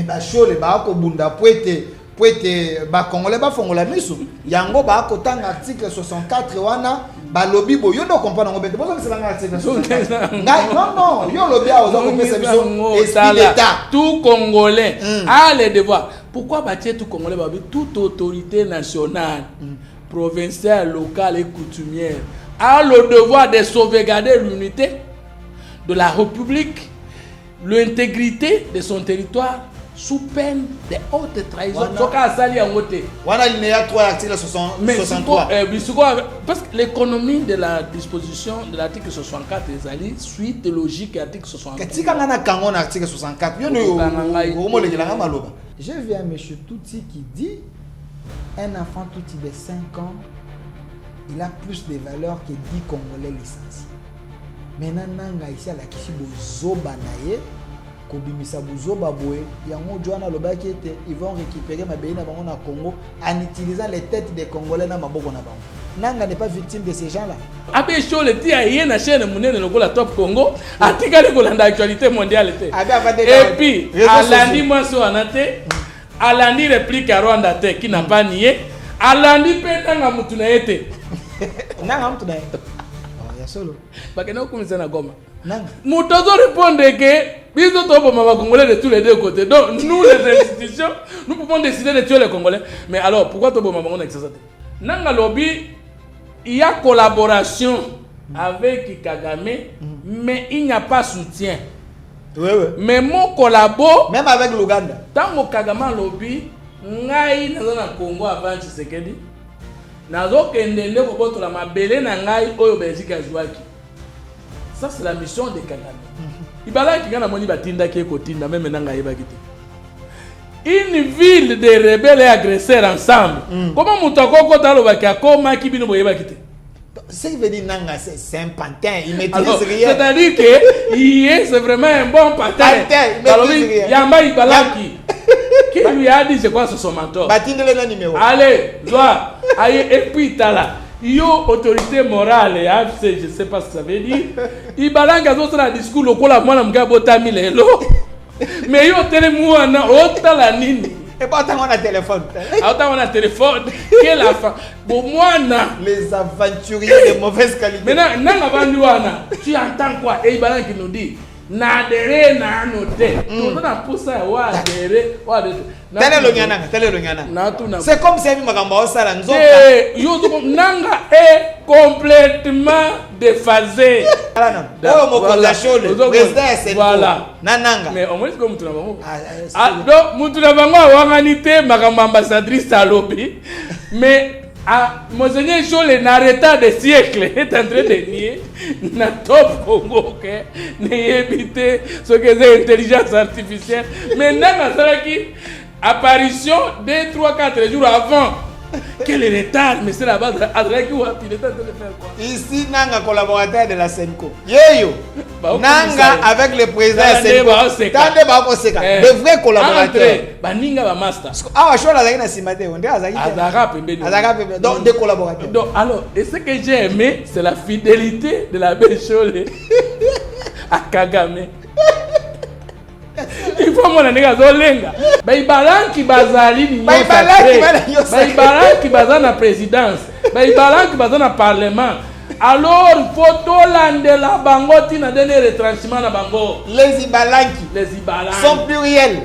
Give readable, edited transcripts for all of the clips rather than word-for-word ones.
Mais bachole bako bunda poete ba congolais ba fongola misu yango bako tanga article 64 wana ba lobby bo yo ndo comprendre ngo bete bozo misela article 64 non yo lobby a ozo kopesa biso esprit d'état tout congolais a le devoir. Pourquoi bâtir tout congolais ba toute autorité nationale provinciale locale et coutumière a le devoir de sauvegarder l'unité de la République, l'intégrité de son territoire sous peine de haute trahison. Voilà l'alinéa 3 article 63. Parce que l'économie de la disposition de l'article 64 des alliés suite logique à l'article 64. Article 64. J'ai vu un monsieur Touti qui dit un enfant Touti de 5 ans, il a plus de valeur que 10 Congolais licenciés. Maintenant, ici à la Kishibo naye. Ils vont récupérer ma béni na Congo en utilisant les têtes des Congolais na maboko na bango. Nanga n'est pas victime de ces gens-là. Abe show le tia yena chaîne munene lokola Top Congo, atika le kolanda actualité mondiale te. Et puis alandi mwaso anate, alandi réplique à Rwanda te qui n'a pas nié, alandi pe nanga mutu na yete. Nanga mutu na yete. Ya solo. Bakena kumisa na Goma. Moutazo répondre que nous sommes Congolais de tous les deux côtés. Donc nous les institutions, nous pouvons décider de tuer les Congolais. Mais alors pourquoi tu as Nanga lobby, il y a collaboration avec Kagame, mais il n'y a pas soutien. Mais mon collabo, même avec l'Ouganda. Tant que Kagame lobby, ngai na Congo avant Tshisekedi. Nazo kende ndeko boto la mabele na ngai oyo Belgique azwaki. Ça, c'est la mission de Kagame. Il va là qui gagne moni batinda qui est kotinda même nanga yebakite. Une ville de rebelles et agresseurs ensemble. Comment mutako kota lo baki akoma kibino boyebakite. Ce qui veut dire nanga c'est un pantin, il maîtrise rien. C'est-à-dire que c'est vraiment un bon pantin. Yamba Ibalaki. Qui lui a dit c'est quoi son mentor? Batinde le numéro. Allez, Zoa, aïe et puis tala. Yo autorité morale je sais pas ce que ça veut dire. Ibalanga zo na discours lokola mwana mga botami lelo. Mais yo tele mwana otala nini? Et pas tant on a téléphone. Autant on a téléphone. Quelle affaire? Bon mwana les aventuriers de mauvaise qualité. Maintenant nanga banduana, tu entends quoi? Et Ibalanga qui nous dit na dere na noté. Tout na poussa wa dere wa dere. C'est comme si il makambo sala nzoka. Yo nanga est complètement déphasé. Voilà. Nananga. Mais au moins comme tu n'as donc mutuna bango wanganité makambo ambassadrice à lobby. Mais Monseigneur Chole n'arrêta des siècles est en train de nier na Top Congo que n'ébité ce que c'est intelligence artificielle. Mais nanga sala qui apparition 2, 3, 4 jours avant. Quel est retard? Mais c'est la base. Il est en train de faire quoi? Ici, Nanga, collaborateur de la Senko. Yeyo. Nanga avec le président Senko. De vrais collaborateurs. Ninga va master. Ah, je suis là dans Simate. On dit Azaka. Donc, des collaborateurs. Donc, alors, et ce que j'ai aimé, c'est la fidélité de la belle Chole à Kagame. Il faut mon nègre zolenga. Baibalan qui bazali ni Baibalan qui bazana na présidence. Baibalan qui bazana na parlement. Alors il faut tolande la bango tina donner retranchement na bango. Les Ibalanki sont pluriels.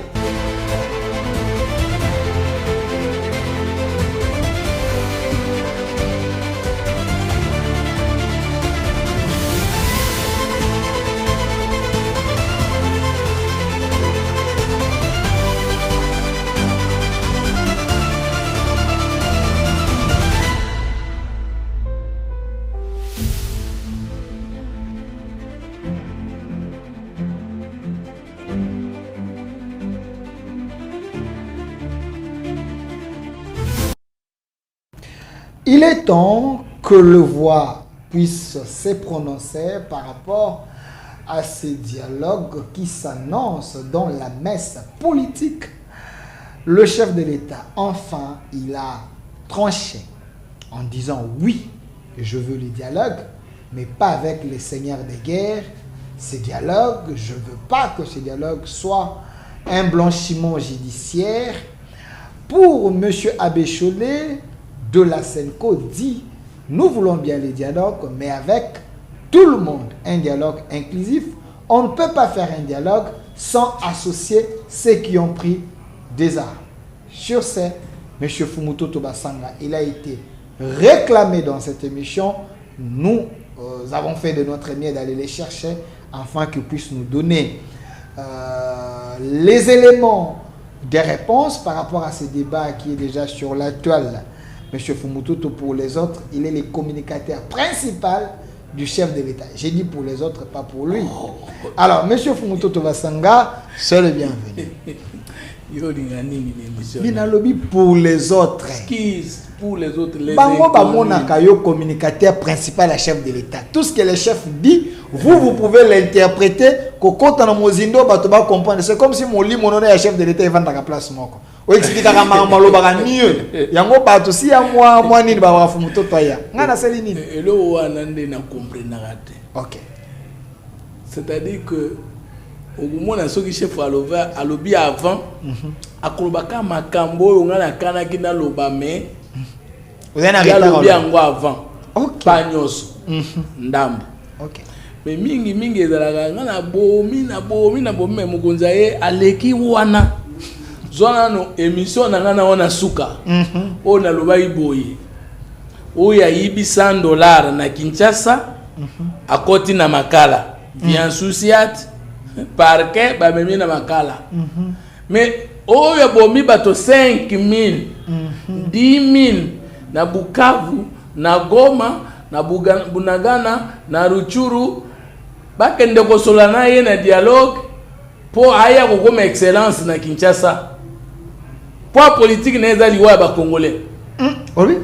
Il est temps que le voix puisse se prononcer par rapport à ces dialogues qui s'annoncent dans la messe politique. Le chef de l'État, enfin, il a tranché en disant oui, je veux les dialogues, mais pas avec les seigneurs de guerre. Ces dialogues, je ne veux pas que ces dialogues soient un blanchiment judiciaire. Pour M. Abécholé de la Senco dit, nous voulons bien les dialogues, mais avec tout le monde, un dialogue inclusif. On ne peut pas faire un dialogue sans associer ceux qui ont pris des armes. Sur ce, M. Fumuto Tobasanga, il a été réclamé dans cette émission. Nous avons fait de notre mieux d'aller les chercher afin qu'ils puissent nous donner les éléments des réponses par rapport à ce débat qui est déjà sur la toile. M. Fumutoto, pour les autres, il est le communicateur principal du chef de l'État. J'ai dit pour les autres, pas pour lui. Alors, M. Fumutoto Basanga, c'est le bienvenu. Minalobi pour les autres. Pour les autres, les Bango Bamonaka yo communicateur principal à chef de l'État. Tout ce que le chef dit, vous pouvez l'interpréter. Quand on a mozindo, batoba comprendre. C'est comme si mon lit, mon honneur, chef de l'État, il va dans la place moko. Ou explique à Mamalo mieux. Yango bato si à moi ni ba fumuto toya. Ngana seli ni. Et là où anande na comprendre raté. OK. C'est-à-dire que au moment où ce chef a lobby avant, a kolobaka makambo ngana kana kina loba mais vous avez arrêté avant. OK. Pas nyos. Ndambo. OK. Mais mingi ezalaka ngana bomi na bomi mukonza ye aleki wana. Zona no émission na ngana wana suka. O na loba iboye. O ya yibi $100 na Kinshasa. Akoti na makala. Bien souciat. Parquet ba memi na makala. Mais o ya bomi bato 5,000. 10,000 na Bukavu, na Goma, na Bunagana, na Ruchuru. Bakende kosola na ye na dialogue po aya kokoma excellence na Kinshasa. Pour politique neza liwa ba congolais. Oui.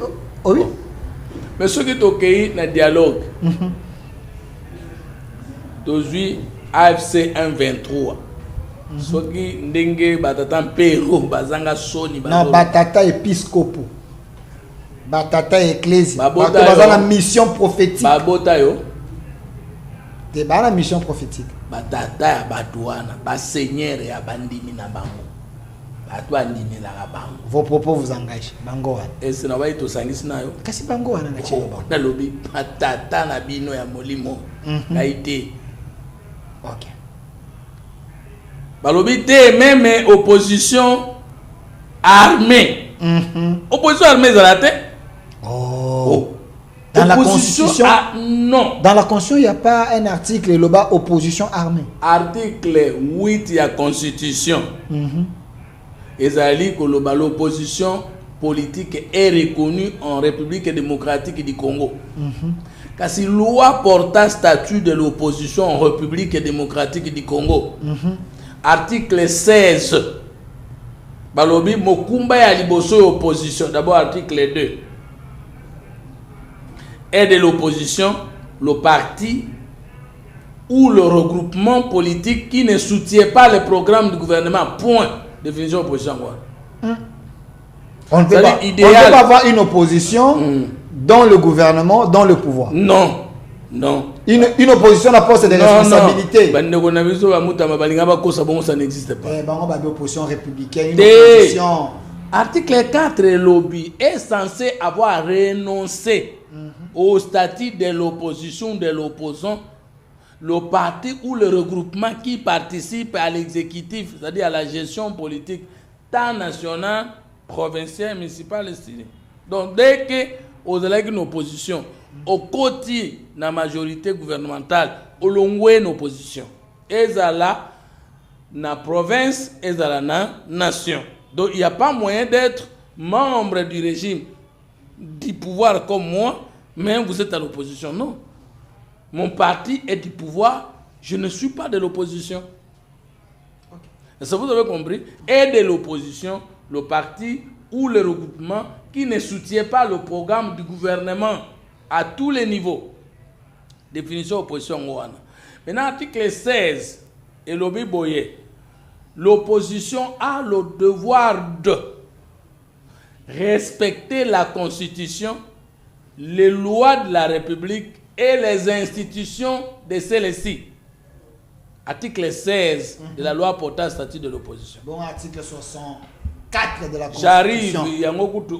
Mais ce qui tokei na dialogue. Dozui AFC 123. Ce qui ndenge batata mpero bazanga soni na batata episcopo. Batata ecclésie. Bazanga mission prophétique. Babota yo. De bana mission prophétique. Batata ya batouana, ba seigneur ya bandimi na bango. Vos propos vous engagent. Bango wana. Et c'est na ba ito sangisi na yo. Kasi bango wana na chelo bango. Na lobi batata na bino ya molimo. Na ite. OK. Balobi te même opposition armée. Opposition armée zalate. Oh. Dans la Constitution, non. Dans la Constitution, il n'y a pas un article le bas opposition armée. Article 8 de la Constitution. Ezali que l'opposition politique est reconnue en République démocratique du Congo. Car si loi portant statut de l'opposition en République démocratique du Congo. Article 16. Balobi mokumba ya liboso opposition. D'abord article 2. Et de l'opposition, le parti ou le regroupement politique qui ne soutient pas le programme du gouvernement. Point. Définition opposition. On ne peut pas avoir une opposition dans le gouvernement, dans le pouvoir. Non. Une opposition n'a pas des responsabilités. Ça n'existe pas. Opposition républicaine, une opposition. Article 4, le lobby est censé avoir renoncé au statut de l'opposition, de l'opposant, le parti ou le regroupement qui participe à l'exécutif, c'est-à-dire à la gestion politique, tant nationale, provinciale, municipale, etc. Donc, dès que vous avez une opposition, au côté de la majorité gouvernementale, au long de l'opposition, et là, dans la province, et dans la nation. Donc, il n'y a pas moyen d'être membre du régime, du pouvoir comme moi, mais vous êtes à l'opposition. Non. Mon parti est du pouvoir, je ne suis pas de l'opposition. Okay. Ça vous avez compris? Et de l'opposition, le parti ou le regroupement qui ne soutient pas le programme du gouvernement à tous les niveaux. Définition opposition. Maintenant, article 16, et l'Obi Boye, l'opposition a le devoir de respecter la Constitution, les lois de la République et les institutions de celle-ci. article 16 de la loi portant statut de l'opposition. Bon, article 64 de la Constitution. J'arrive, il y a beaucoup de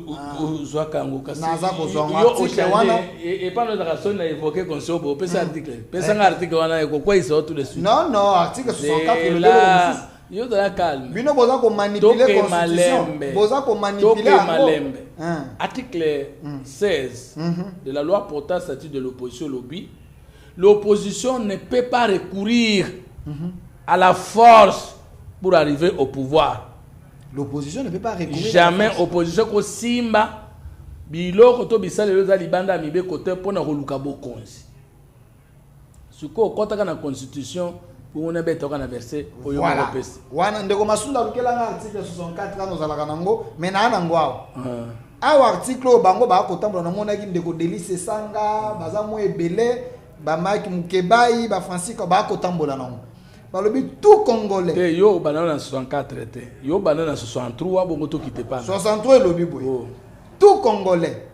et pas notre raison à évoquer qu'on soit beau, c'est article. C'est un article, on a quoi il sort tout de suite. Non, non, article 64, le là. Yo de la calme. Bino boza ko manipuler constitution. Boza ko manipuler. Article 16 de la loi portant statut de l'opposition lobby. L'opposition ne peut pas recourir à la force pour arriver au pouvoir. L'opposition ne peut pas recourir. Jamais opposition ko simba biloko to bisale loza libanda mibe côté pour na koluka bokonzi. Suko kota na constitution pour on est na verset au voilà. Wana ndeko masunda lukela na article 64 kana ozalaka nango mais na nango awa. Awa article bango ba ko tambola na mona ki ndeko Delice Sanga baza mo ebele ba Mike Mukebai ba Francisco ba ko tambola nango. Balobi tout congolais. Te yo banana 64 te. Yo banana 63 bongo to kite pas. 63 lobi boy. Tout congolais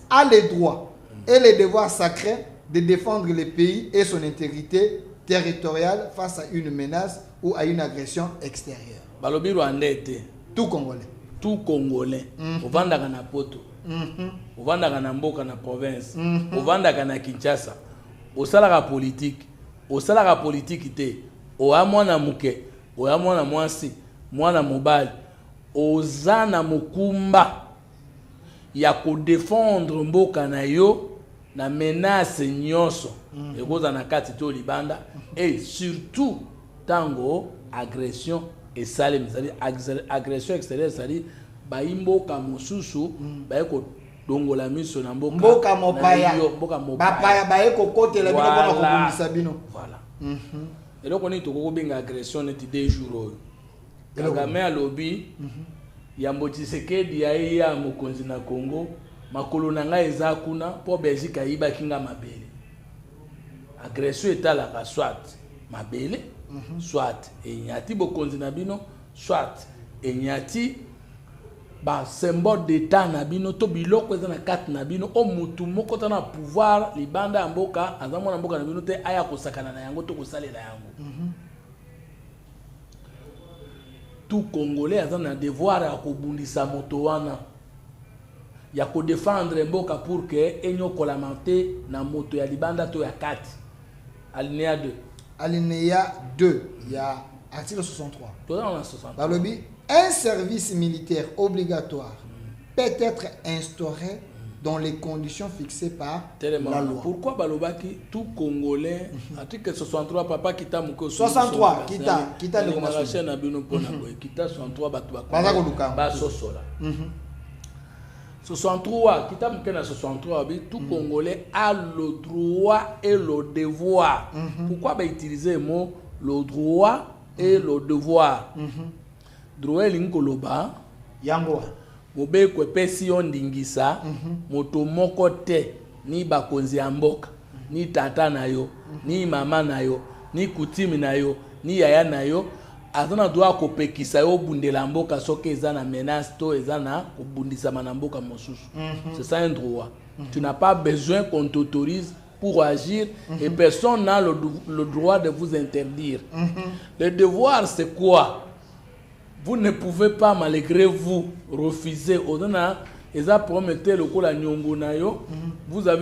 a le droit et le devoir sacré de défendre le pays et son intégrité territoriale face à une menace ou à une agression extérieure. Balobi rwandais te. Tout congolais. Tout congolais. Ovandaka na poto. Ovandaka na mboka na province. Ovandaka na Kinshasa. Osalaka politique. Osalaka politique te. Oya mwana muke. Oya mwana mwasi. Mwana mobali. Ozana mukumba. Ya ko défendre mboka na yo na menace nyonso. Ekoza na kati to libanda. Et surtout tango agression et salem, c'est-à-dire agression extérieure, c'est-à-dire baimboka mosusu baeko dongola miso na mboka mboka mopaya bapaya baeko kotela bino bona kobundisa bino. Voilà. Et donc on est toko benga agression neti 2 jours. Kagame alobi Yambo Tshisekedi ya mokonzi na Congo makolo na ngai eza kuna po Belgique ayiba kinga mabele. Agression etalaka soit mabele soit enyati bokonzi na bino soit enyati ba symbole d'état na bino to biloko eza na kati na bino o mutu moko ta na pouvoir libanda ya mboka azamo na mboka na bino te aya kosakana na yango to kosalela yango. Tout congolais a un devoir à kobundisa moto wana ya ko défendre mboka pour que enyo kolamante na moto ya libanda to ya kati. Alinéa 2. Alinéa 2, il y a article 63. Dans 63. Balobi, un service militaire obligatoire peut être instauré dans les conditions fixées par la loi. Pourquoi Balobaki, tout Congolais, article 63, papa qui t'a mouké 63, qui t'a le commencé na bino pona boy, qui t'a 63 batwa. Ba sosola. 63, qui t'a mouké na 63, tout Congolais a le droit et le devoir. Pourquoi ba utiliser le mot le droit et le devoir? Droit l'ingoloba yango mobe ko pesi ondingisa moto moko te ni bakonzi ya mboka ni tata na yo ni mama na yo ni kutimi na yo ni yaya na yo azana doa ko pekisa yo bundela mboka soki eza na menace to eza na kobundisa na mboka mosusu. C'est ça un droit. Tu n'as pas besoin qu'on t'autorise pour agir et personne n'a le droit de vous interdire. Le devoir c'est quoi? Vous ne pouvez pas, malgré vous, refuser. Vous avez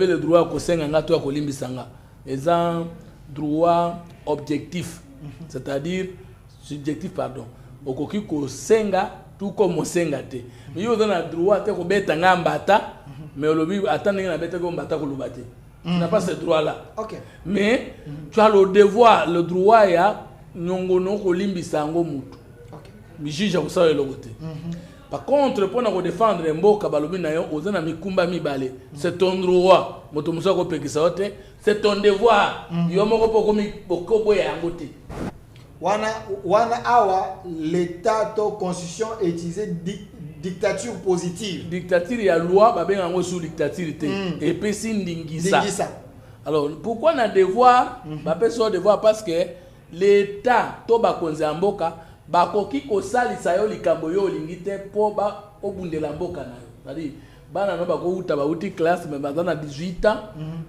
le droit à droit objectif, c'est-à-dire subjectif, pardon. Tout comme senga te. Mais vous avez le droit de mais tu n'as pas ce droit-là. Mais tu as le devoir, le droit à par contre, pour nous défendre mboka balobi na yo ozana mikumba mibale, c'est ton droit. Moto musa ko pekisa ote, c'est ton devoir. Yo moko poko mi bokobo ya ngote. Wana awa l'état to constitution utilisé dictature positive. Dictature ya loi ba benga ngo sous dictature te. Et puis si ndingisa. Alors pourquoi na devoir? Ba peso devoir parce que l'état to ba konza mboka bakoki kosalisa yo likambo yo olingi te po ba obundela mboka na yo. C'est-à-dire bana no bako uta ba uti classe mais bazana 18 ans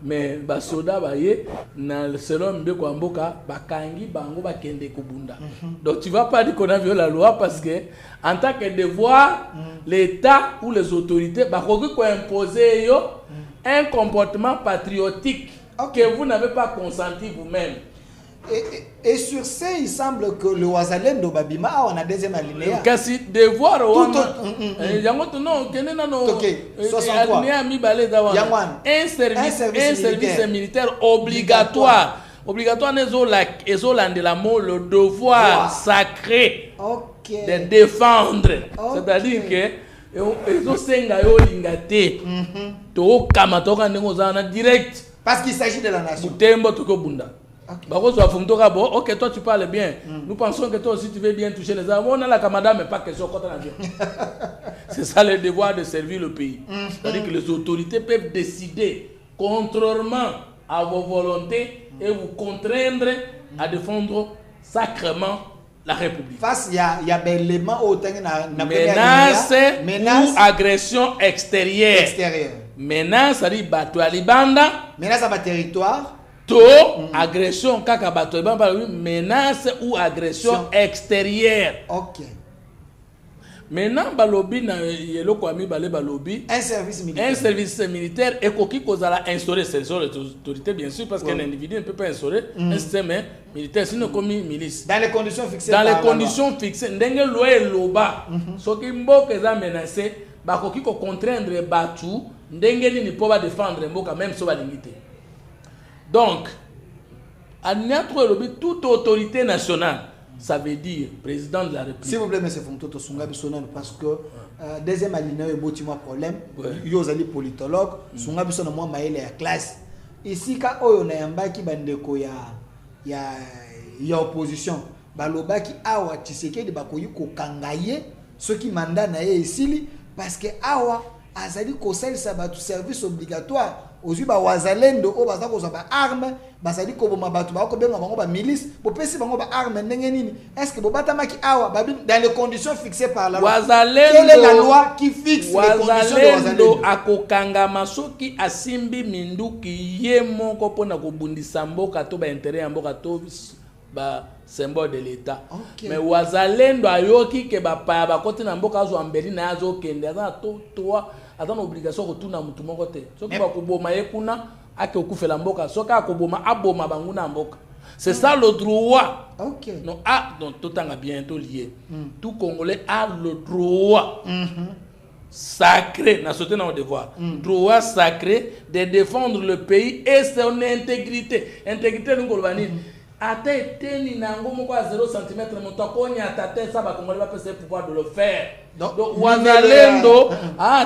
mais ba soda ba ye na selon mbeko amboka bakangi bango bakende kubunda. Donc tu vas pas dire qu'on a violé la loi parce que en tant que devoir l'état ou les autorités bakoki ko imposer yo un comportement patriotique que vous n'avez pas consenti vous-même. Et sur ce, il semble que le Wazalendo Babima, on a deuxième alinéa. Kasi devoir non, un service militaire obligatoire. Obligatoire de la mot le devoir sacré de défendre. C'est-à-dire que direct parce qu'il s'agit de la nation. Ok, toi tu parles bien. Nous pensons que toi aussi tu veux bien toucher les armes. On a la Kamada, mais pas question contre l'avion. C'est ça le devoir de servir le pays. C'est-à-dire que les autorités peuvent décider, contrairement à vos volontés, et vous contraindre à défendre sacrément la République. Face, il y a des éléments au menace ou agression extérieure. Menace, ça dit bateau à Libanda. Menace à ma territoire. Agression, menace ou agression extérieure. Ok. Maintenant, balobi na yelo kwami balé balobi. Un service militaire. Un service militaire et qui kozala instaurer ces autorités bien sûr parce qu'un individu ne peut pas instaurer un système militaire sinon comme milice. Dans les conditions fixées. Dans les conditions fixées. Ndenge loi loba. Soki mboka eza menacé, bakoki ko contraindre batu ndenge ni po ba défendre mboka même so ba limité. Donc, à toute autorité nationale, ça veut dire président de la République. S'il vous plaît, M. Fumtoto Sungabi Sonan, parce que deuxième alinéa, il y a un problème. Il y a un politologue, Sungabi Sonan, moi, je suis en classe. Ici, quand on a un bac qui y a opposition, baloba qui awa tiseke de bakoyi ko kangaye, ceux qui mandat na ici, parce que awa azali ko sel sabatu service obligatoire. Aujourd'hui, ba wazalendo o baza ko ba arme basali ko boma batu ba ko benga bango ba milice bo pesi bango ba arme ndenge nini est-ce que bo batama ki awa ba dans les conditions fixées par la loi. Wazalendo, quelle est la loi qui fixe les conditions de wazalendo? Akokanga masoki asimbi minduki ye moko pona ko bundisa mboka to ba intérêt ya mboka to ba symbole de l'état. Mais wazalendo ayoki ke ba pa ba kote na mboka zo ambeli na zo kende za to attends obligation retourna mutu moko te soki bakoboma ye kuna ake okufela mboka soki akoboma aboma bangu na mboka c'est ça le droit. Non donc tout temps bientôt lié tout Congolais a le droit sacré na sauter dans le devoir droit sacré de défendre le pays et son intégrité nous kolbani ata eteni nango moko à 0 cm motokonya atate ça ba Congolais va passer pouvoir de le faire. Donc wazalendo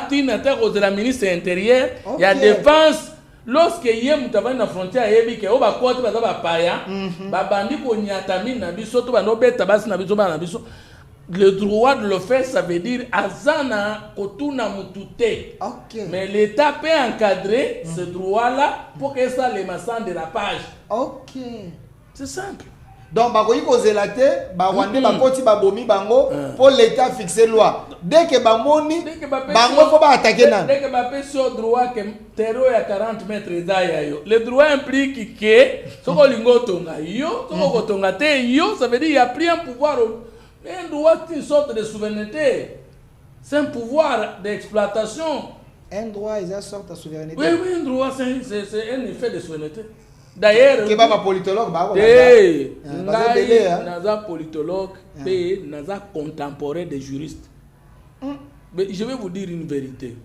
tina te ko de la ministre intérieur il y a défense lorsque yé mutavani na frontière yebi ke o ba kote ba ba paya ba bandi ko nyata mina biso to ba no beta basi na biso ba na biso le droit de le faire ça veut dire azana kotuna mutute. Mais l'état peut encadrer ce droit là pour que ça les massans de la page. C'est simple. Donc, bakoyi ko zelate, ba wande ba koti ba bomi bango pour l'état fixer loi. Dès que ba moni, bango faut ba attaquer nan. Dès que ba peso droit que terreau ya 40 mètres ezaya yo. Le droit implique que soko lingo tonga yo, soko tonga te yo, ça veut dire il y a pris un pouvoir, un droit une sorte de souveraineté. C'est un pouvoir d'exploitation. Un droit ils a sorte de souveraineté. Oui, un droit c'est un effet de souveraineté. D'ailleurs, que ba politologue ba naza politologue et naza contemporain des juristes. Mais je vais vous dire une vérité.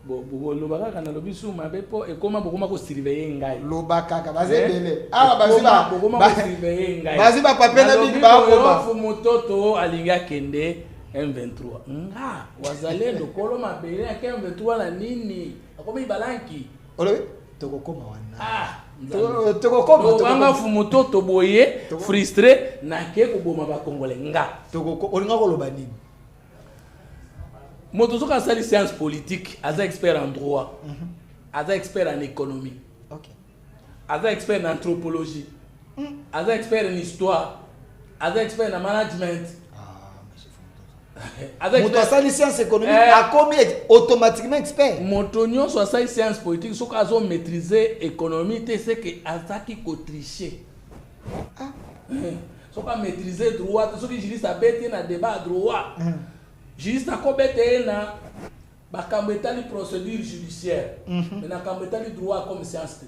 Bon, lobaka kana lobi suma bepo et comment bokoma ko surveiller ngai. Lobaka ka bazebele. Ah baziba bokoma ko surveiller ngai. Baziba papier na big ba ko ba. Fu mototo alinga kende M23. Nga wazalendo kolo mabele ya M23 na nini? Akomi balanki. Olobi tokokoma wana. Tokokoma banga fu mototo boye frustré na ke ko boma ba Congolais nga. Tokoko olinga ko loba nini? Motozoka sali science politique, aza expert en droit, aza expert en économie, aza expert en anthropologie, aza expert en histoire, aza expert en management. moto asali science économique a commis automatiquement expert. Motonio soit ça science politique, ce qu'ils ont maîtrisé économie, c'est que Azaki ko tricher. Ce qu'ils maîtrisé droit, ce qui juriste a bêté na débat droit. Juriste a ko bêté na ba kambetali procédure judiciaire. Mais na kambetali droit comme science.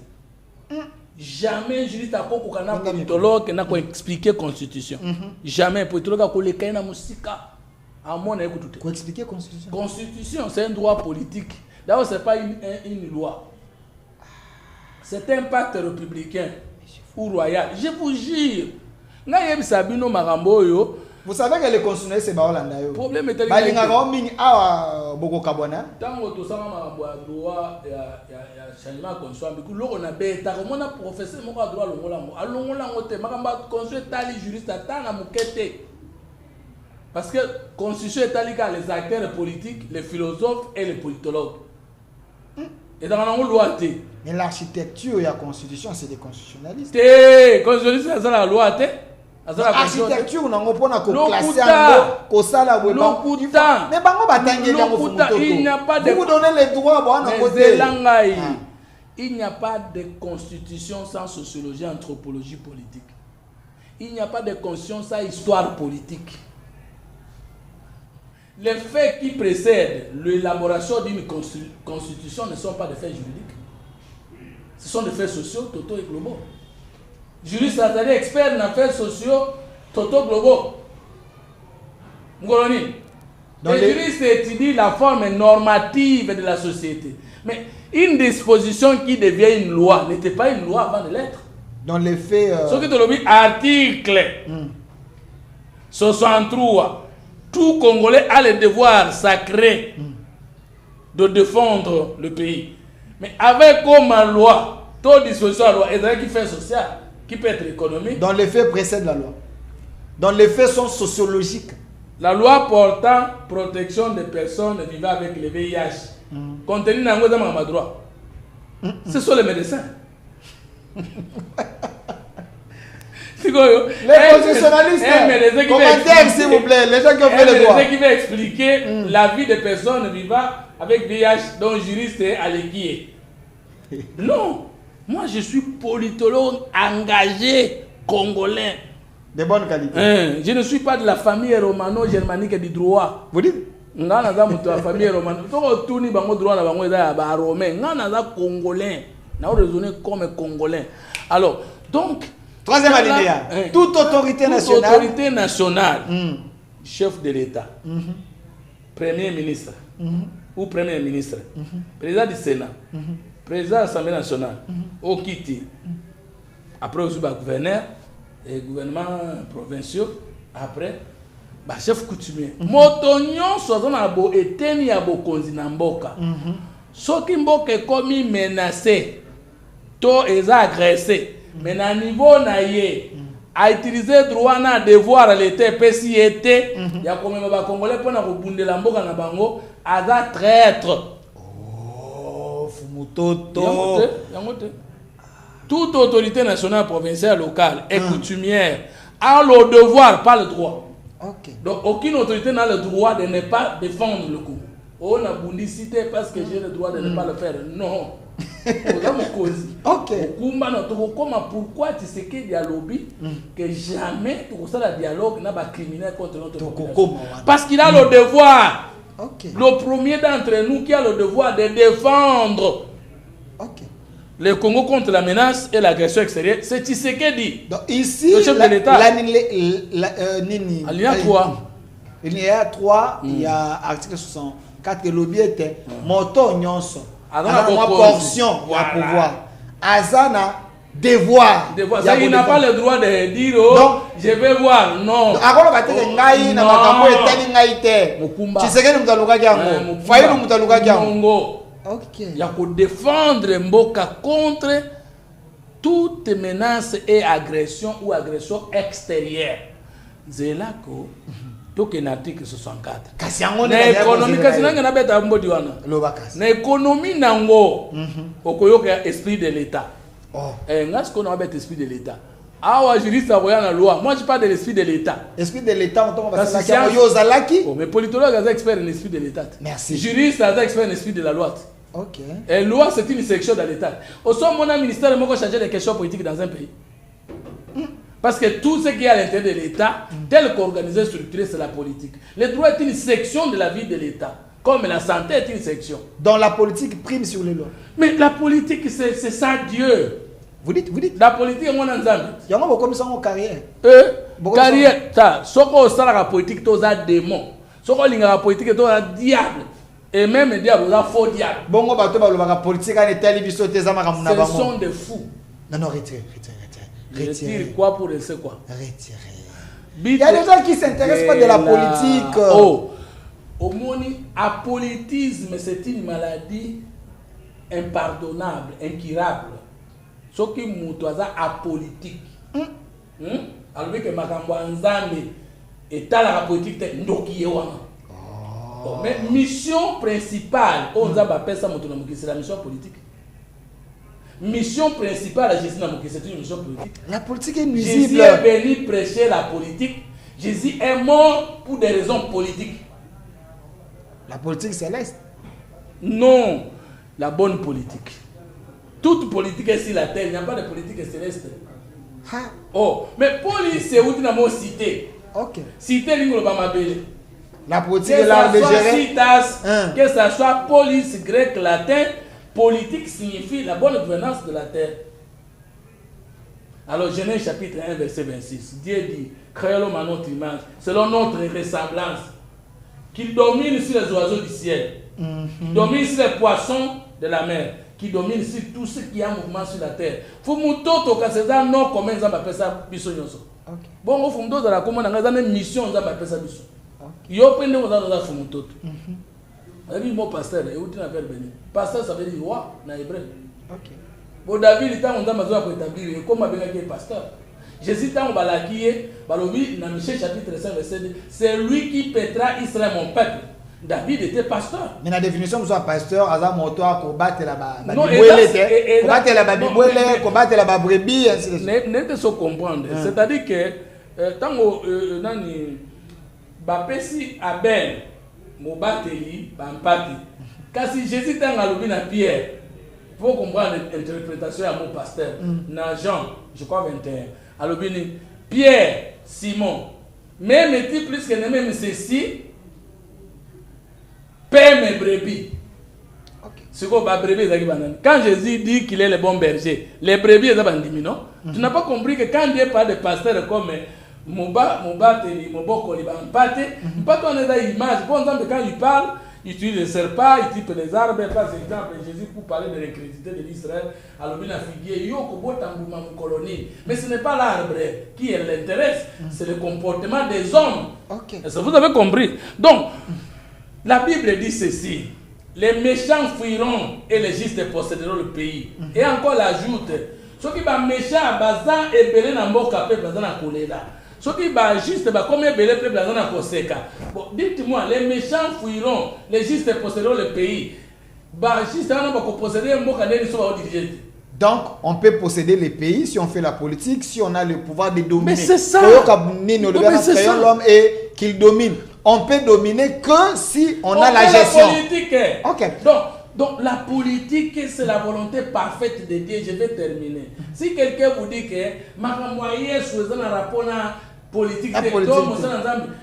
Jamais juriste a ko kana politologue na ko expliquer constitution. Jamais politologue a ko le kaina musika. À mon écoute. Pour expliquer la Constitution. Constitution, c'est un droit politique. D'abord, ce n'est pas une loi. C'est un pacte républicain ou royal. Je vous jure. Vous savez que le constitutionnel, c'est Baolanda. Le problème est que tant que tu as changement de constitution, on a bêta, on a professeur, on a droit à l'ongolais. Parce que la constitution est alliée à les acteurs politiques, les philosophes et les politologues. Et dans la loi, mais l'architecture et la constitution, c'est des constitutionnalistes. La constitution, c'est la loi. L'architecture, on a classé il n'y a pas de... Vous donnez les droits, il n'y a pas de constitution sans sociologie, anthropologie politique. Il n'y a pas de constitution sans histoire politique. Les faits qui précèdent l'élaboration d'une constitution ne sont pas des faits juridiques. Ce sont des faits sociaux, totaux et globaux. Juriste, c'est-à-dire expert en affaires sociaux, totaux, globaux. Ngoloni. Les juristes étudient la forme normative de la société. Mais une disposition qui devient une loi n'était pas une loi avant de l'être. Dans les faits... Ce qui te le dit, article 63. Tout Congolais a le devoir sacré de défendre le pays. Mais avec comme loi, toute disposition à la loi, et qui fait social, qui peut être économique. Dans les faits précèdent la loi. Dans les faits sont sociologiques. La loi portant protection des personnes vivant avec le VIH, contenu dans le droit. Ce sont les médecins. Les constitutionnalistes, commentaires s'il vous plaît, les gens qui ont fait le droit. C'est qui va expliquer la vie des personnes vivant avec VIH dont juriste est à l'équipe. Non, moi je suis politologue engagé congolais. De bonne qualité. Je ne suis pas de la famille romano-germanique du droit. Vous dites? Nga naza muto la famille romano. Toko tuni bango droit na bango eza ba romain. Nga naza congolais. Na raisonner comme congolais. Alors, donc troisième alinéa. Toute autorité nationale, chef de l'État, premier ministre ou premier ministre, président du Sénat, président de l'Assemblée nationale, au Kiti, après aussi gouverneur, et gouvernement provinciaux, après, chef coutumier. Motonyon soit na bo eteni ya bo konzi na mboka. Soki mboka ekomi menacé, to eza agressé. Mais à niveau naïe, à utiliser droit na devoir à l'état PCT, il y a quand même des Congolais pour nous bounder la mboka na bango, à traître. Oh, Fumutoto. Toute autorité nationale, provinciale, locale et coutumière a le devoir, pas le droit. Donc aucune autorité n'a le droit de ne pas défendre le coup. On a bondi cité parce que j'ai le droit de ne pas le faire. Non. Pourquoi tu sais qu'il y a lobby que jamais tu as le dialogue n'a pas criminel contre notre population? Parce qu'il a le devoir. Le premier d'entre nous qui a le devoir de défendre le Congo contre la menace et l'agression extérieure, c'est Tshisekedi. Donc ici, le chef de l'État. Alinéa 3, il y a article 64 que le lobby était moto nyonso. Une portion du pouvoir. Azana devoir. Il n'a pas le droit de dire je vais voir. Non. Il y a pour défendre Mboka contre toute menace et agression ou agression extérieure. C'est là que donc un article 64. L'économie nango okoyoka esprit de l'État. Ngas qu'on a esprit de l'État. Ah, ouais, juriste, ça la loi. Moi, je parle de l'esprit de l'État. L'esprit de l'État, on va faire mais politologue, c'est expert en esprit de l'État. Merci. Juriste, c'est expert en esprit de la loi. Ok. Et loi, c'est une section dans l'État. Au sein mon ministère, moi, changer les questions politiques dans un pays. Parce que tout ce qui est à l'intérieur de l'État, tel qu'organisé, structuré, c'est la politique. Le droit est une section de la vie de l'État. Comme la santé est une section. Donc la politique prime sur les lois. Mais la politique, c'est ça Dieu. Vous dites. La politique, moi, dans un il y a beaucoup comme ça en carrière. Carrière, ça. Ce qu'on a la politique, c'est un démon. Ce qu'on a la politique, c'est un diable. Et même le diable, c'est un faux diable. Bon, on va la politique, ce sont des fous. Non, retirez. Retire quoi pour laisser quoi? Retirer. Il y a des gens qui ne s'intéressent pas de la politique. Oh, au monde, apolitisme, c'est une maladie impardonnable, incurable. Ce qui est apolitique. Alors que Makambo Nzambe est à la politique, mais mission principale, c'est la mission politique. Mission principale, c'est une mission politique. La politique est nuisible. Jésus est venu prêcher la politique. Jésus est mort pour des raisons politiques. La politique céleste? Non, la bonne politique. Toute politique est sur la terre, il n'y a pas de politique céleste. Oh, mais police, c'est où tu as cité. Ok. Cité l'Ingolobamabele. La politique est l'art de gérer. Que ce soit police, grec, latin, politique signifie la bonne gouvernance de la terre. Alors, Genèse chapitre 1, verset 26. Dieu dit, créons-le à notre image, selon notre ressemblance, qu'il domine sur les oiseaux du ciel, qu'il domine sur les poissons de la mer, qui domine sur tout ce qui a mouvement sur la terre. Faut mutoto ka c'est un nom commun ça m'appelle ça biso nyonso. Bon au fundo za la commande nga za mission ça m'appelle ça biso. Yo pende on za fu mutoto. Abi mo pasteur et outi na faire béni. Pasteur ça veut dire roi na hébreu. OK. Bon David il t'a on za mazo ko établir comme abenga qui pasteur. Jésus t'a on balakié balobi na Michée chapitre 5 verset 2. C'est lui qui pètera Israël mon peuple. David était pasteur. Mais la définition de pasteur, à moto à combattre la combattre la brebis, ainsi de suite. N'était pas comprendre. C'est-à-dire que tant que nani bapesi Abel mobateli bampati. Kasi Jésus t'a ngalobi na Pierre. Faut comprendre l'interprétation à mon pasteur. Dans Jean, je crois 21. Alobini Pierre, Simon. Même est plus que même ceci. Paix mes brebis. Quand Jésus dit qu'il est le bon berger, les brebis sont bandimi, non? Tu n'as pas compris que quand Dieu parle de pasteurs comme Mobateli, Mobokoli, Mpate, on est dans l'image. Quand il parle, il utilise les serpents, il type les arbres. Par exemple, Jésus pour parler de l'incrédulité de l'Israël, alors il a figué, mais ce n'est pas l'arbre qui l'intéresse, c'est le comportement des hommes. Est-ce que vous avez compris? Donc, la Bible dit ceci, les méchants fuiront et les justes posséderont le pays. Et encore l'ajoute, ceux qui sont méchants, bazan et belé na mboka pe bazan na kolela. Ceux qui sont justes, comme belé pe bazan na koseka. Bon, dites-moi, les méchants fuiront, les justes posséderont le pays. Juste on va posséder mboka ne sont pas dirigés. Donc, on peut posséder les pays si on fait la politique, si on a le pouvoir de dominer. Mais c'est ça. L'homme et qu'il domine. On peut dominer que si on a la gestion. La politique. Okay. Donc la politique, c'est la volonté parfaite de Dieu. Je vais terminer. Si quelqu'un vous dit que ma moyen soit un rapport politique,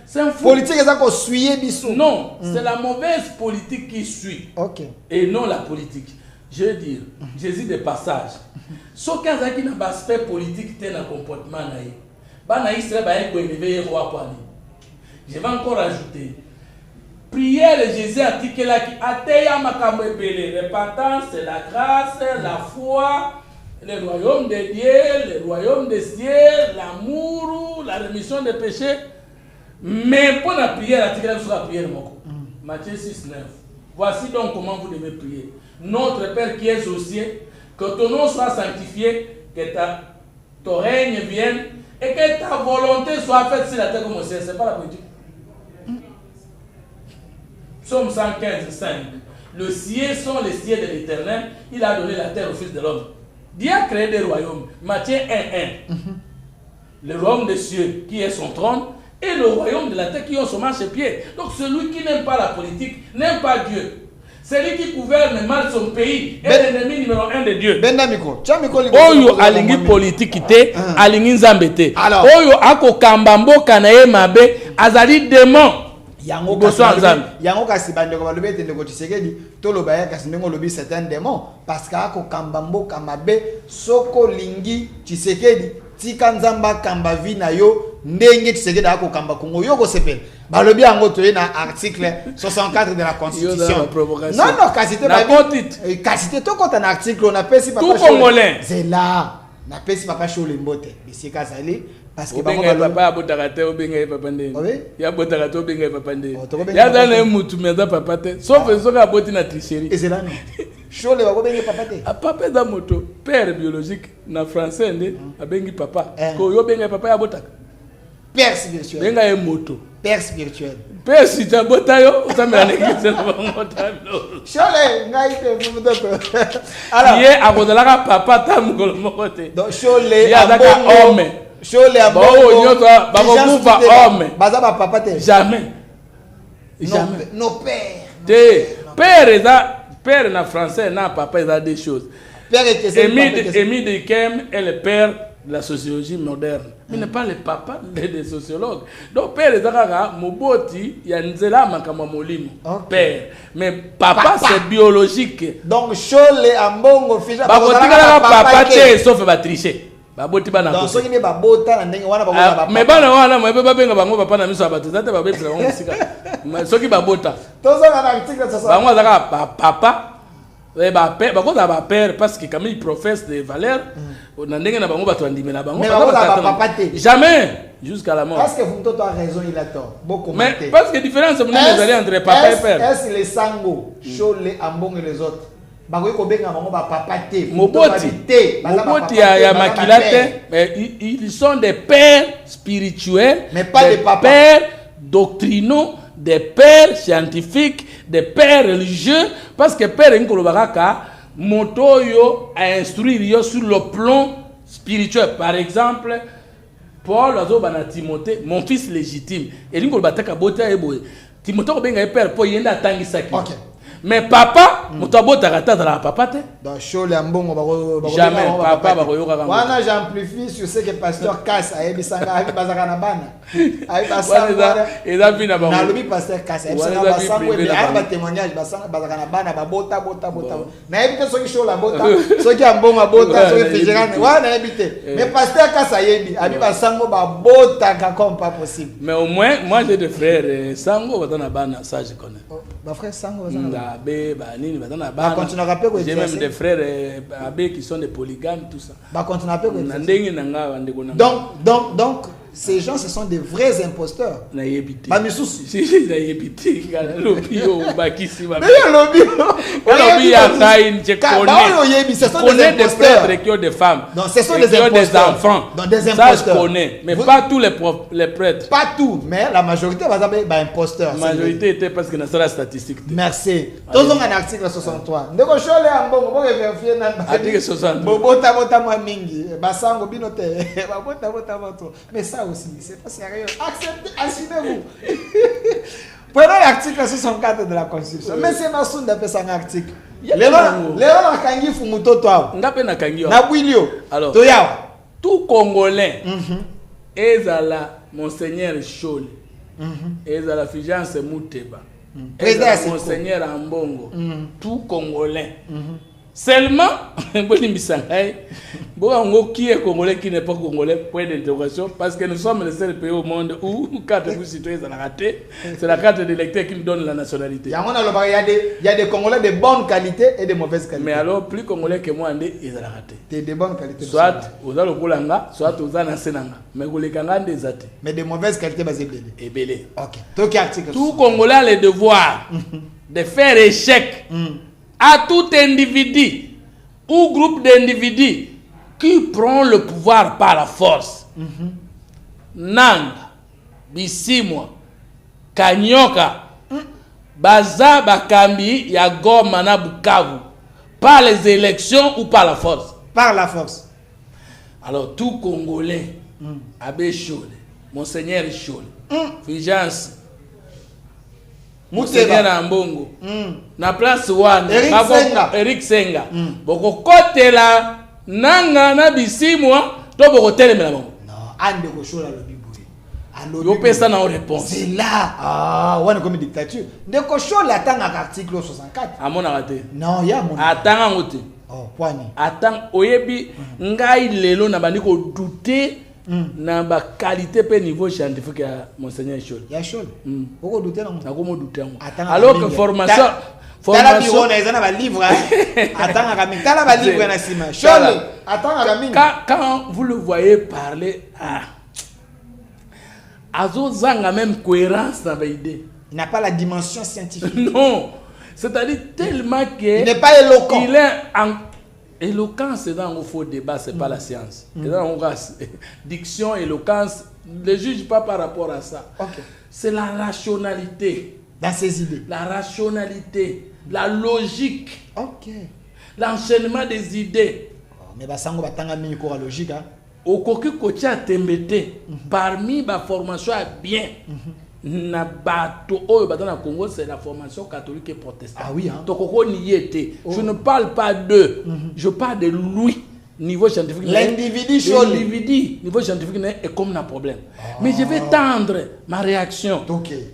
c'est un fou. Politique, c'est qu'on suit bisou. Non, c'est la mauvaise politique qui suit. Et non la politique. Je veux dire, Jésus de passage. Ce qui n'a pas aspect politique, c'est un comportement naïf. Je vais encore ajouter. Prière de Jésus a dit que la repentance, c'est la grâce, la foi, le royaume de Dieu, le royaume des cieux, l'amour, la rémission des péchés. Mais pour la prière, la prière, Matthieu 6, 9. Voici donc comment vous devez prier. Notre Père qui es aux cieux, que ton nom soit sanctifié, que ton règne vienne et que ta volonté soit faite sur la terre comme au ciel. Ce n'est pas la politique. Psaume 115, 5. Le ciel sont les cieux de l'Éternel. Il a donné la terre au Fils de l'homme. Dieu a créé des royaumes. Matthieu 1, 1. le royaume des cieux qui est son trône et le royaume de la terre qui ont son marchepied. Donc celui qui n'aime pas la politique n'aime pas Dieu. Celui qui gouverne mal son pays est l'ennemi numéro 1 de Dieu. Oyo alingi politique te, alingi nzambe te. Oyo ako kambambo kanaye mabe azali démon. Yango kasi bandeko balobi ete ndeko Tshisekedi toloba ya kasi ndenge lobi c'est un démon parce que ako kambambo kamabe soko lingi Tshisekedi tika nzamba kamba vina yo ndenge Tshisekedi ako kamba Kongo yo ko sepela balobi yango toye na article 64 de la constitution. Non kasi te ba kasi te to kota na article on appelle si papa tout congolais c'est là na pesi papa Chole Mbote bisika sali parce que papa abotakate obenga papa ndé ya abotakate obenga papa ndé ya dana mutu meza papa te sauf soka aboti na tricherie et c'est là non Chole ba benga papa te papa da moto père biologique na français ndé abengi papa ko yo benga papa ya abotaka père spirituel benga e moto père spirituel père si ta botayo otamela n'église na bango Chole ngai te mudoto alors ye akozalaka papa ta mukolo moko te donc Chole ya daka homme Chole abongo bakokufa homme baza ba papa te jamais nos pères te père na français na papa ils ont des choses. Émile Durkheim est le père de la sociologie moderne. Mais n'est pas le papa des sociologues. Donc père est un moboti ya nzela makama molimo. Père. Mais papa c'est biologique. Donc Chole ambongo fija papa te sauf ba tricher. Baboti bana donc soki ne babota na ndenge wana babota mais bana wana mo ebe babenga bango papa na miso abatu zate babetela bango musika soki babota tozo na article ça bango azaka papa ba père bakoza ba père parce que comme il professe des valeurs na ndenge na bango batu andimela bango papa te jamais jusqu'à la mort. Parce que Fumtoto a raison, il a tort. Beaucoup mais parce que différence c'est entre papa et père. Est-ce les sango Chole Ambong et les autres Moboti ya Makilate, mais ils sont des pères spirituels, mais pas des pères doctrinaux, des pères scientifiques, des pères religieux, parce que père Nkolobaraka, Motoyo a instruit sur le plan spirituel. Par exemple, Paul Azobana Timothée, mon fils légitime, et Nkolobataka Bota Eboe, Timothée Obenga père pour yenda Tangisaki. Okay. Mais papa, mutabota katata la papa te. Dans Chole Ambongo jamais papa bakoyoka kanga. Wana j'amplifie sur ce que pasteur Kass a ebisanga abi bazaka na bana. Abi basanga. Eza vina bango. Na lobi pasteur Kass ebisanga basango et ba témoignage basanga bazaka na bana ba bota. Na ebite soki Chole bota, soki Ambongo bota, soki Fijirane. Wana ebite. Mais pasteur Kass ayebi abi basango ba bota comme pas possible. Mais au moins moi j'ai des frères sango batana bana, ça je connais. Ba frère sango batana. J'ai même des frères qui sont des polygames, tout ça. Donc, ces gens, ce sont des vrais imposteurs. Ce sont des prêtres qui ont des femmes. Ce sont des enfants. Ça, je connais. Mais pas tous les prêtres. Pas tous, mais la majorité va être imposteurs. La majorité était parce que c'est la statistique. Merci. Tous ont un article 63. Ndeko Chole Ambongo, vous pouvez vérifier article 63. Bobota mingi, basango binote, bobota. Mais ça aussi, c'est pas sérieux. Acceptez, assumez-vous. Prenons l'article 64 de la Constitution. Mais c'est Massoun d'après son article. Léon Kangi Fumutoto. Ngape na Kangi. Nabwilio. Alors, tout Congolais, ezala Monseigneur Chole, ezala Fulgence Muteba, ezala Monseigneur Ambongo, tout Congolais. Seulement, qui est Congolais, qui n'est pas Congolais, point d'interrogation, parce que nous sommes le seul pays au monde où 4 citoyens sont ratés. C'est la carte d'électeur qui nous donne la nationalité. Il y a des Congolais de bonne qualité et de mauvaise qualité. Mais alors, plus Congolais que moi, ils sont ratés. De bonne qualité. Soit aux Alogolanga, soit aux Anasenanga. Mais vous les Kangans des athées. Mais de mauvaise qualité, c'est belé. Et belé. Ok. Tout Congolais a le devoir de faire échec à tout individu ou groupe d'individus qui prend le pouvoir par la force. Nanga, Bisimwa, Kanyoka, Baza Bakambi, Yagoma na Bukavu, par les élections ou par la force. Par la force. Alors tout Congolais Abbé Chole, Monseigneur Chole, Fulgence, Monseigneur Monseigneur Ambongo, na place wana, Eric Senga, boko kote la nanga na bisimwa, to boko telemela bango. Non, ande ko shola lo biboye. Yo pesa na réponse. C'est là. Ah, wana comme dictature. Ndeko shola tanga article 64. Amona raté. Non, ya mon. Atanga ngote. Oh, kwani. Attends, oyebi ngai lelo na bandi ko douter na ba qualité pe niveau scientifique ya Monseigneur Chole. Ya Chole. Oko douter na mo. Na ko mo douter. Alors que formation tala biro na ezana ba livre. Attends ka mingi. Tala ba livre na sima. Chole. Attends ka mingi. Quand vous le voyez parler, azo zanga même cohérence dans l'idée. Il n'a pas la dimension scientifique. Non. C'est-à-dire tellement que il n'est pas éloquent. Il est en éloquence, c'est dans un faux débat, c'est pas la science. C'est dans une diction, éloquence, ne juge pas par rapport à ça. Okay. C'est la rationalité. Dans ses idées. La rationalité, la logique. Ok. L'enchaînement des idées. Mais basango batanga mingi ko logique hein. Au koki kotia tembete parmi ma formation bien. Na bato oyo batana Congo, c'est la formation catholique et protestante. Ah oui hein. Tokoko n'y était. Je ne parle pas d'eux. Je parle de lui niveau scientifique. L'individu niveau scientifique est comme un problème. Mais je vais tendre ma réaction.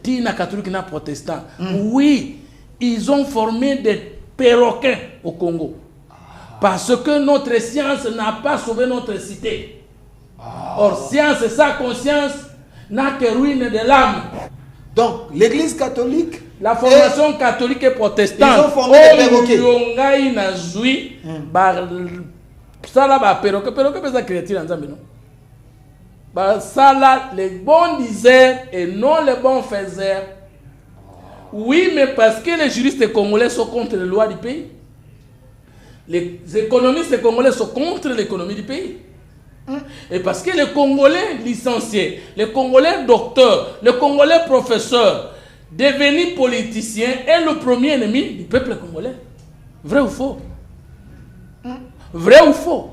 Tina catholique na protestant. Oui, ils ont formé des perroquets au Congo. Parce que notre science n'a pas sauvé notre cité. Or, science et sa conscience n'a que ruine de l'âme. Donc, l'église catholique, la formation catholique et protestante, ils ont formé des perroquets. Ça les bons disaient et non les bons faisaient. Oui, mais parce que les juristes congolais sont contre les lois du pays. Les économistes congolais sont contre l'économie du pays. Et parce que les Congolais licenciés, les Congolais docteurs, les Congolais professeurs, devenus politiciens est le premier ennemi du peuple congolais. Vrai ou faux? Vrai ou faux?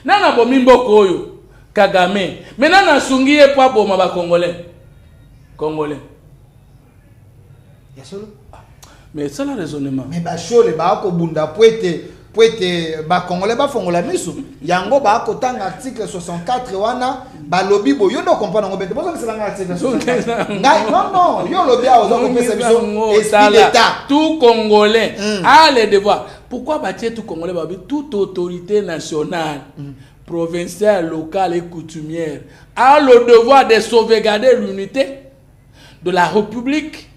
Nana bomimbo koyo, Kagame. Mais nana sungi e pa boma ba Congolais. Congolais. Mais c'est le raisonnement. Mais ba Chole ba ko bunda poete ba Congolais ba fongola misu. Yango ba ko tanga article 64 wana ba lobby bo yo no comprendre ngo bete. Bozo c'est l'article 64. Non, yo lobby a ozo ko pesa biso esprit d'état. Tout Congolais a le devoir. Pourquoi bâtir tout Congolais ba toute autorité nationale, provinciale, locale et coutumière a le devoir de sauvegarder l'unité de la République,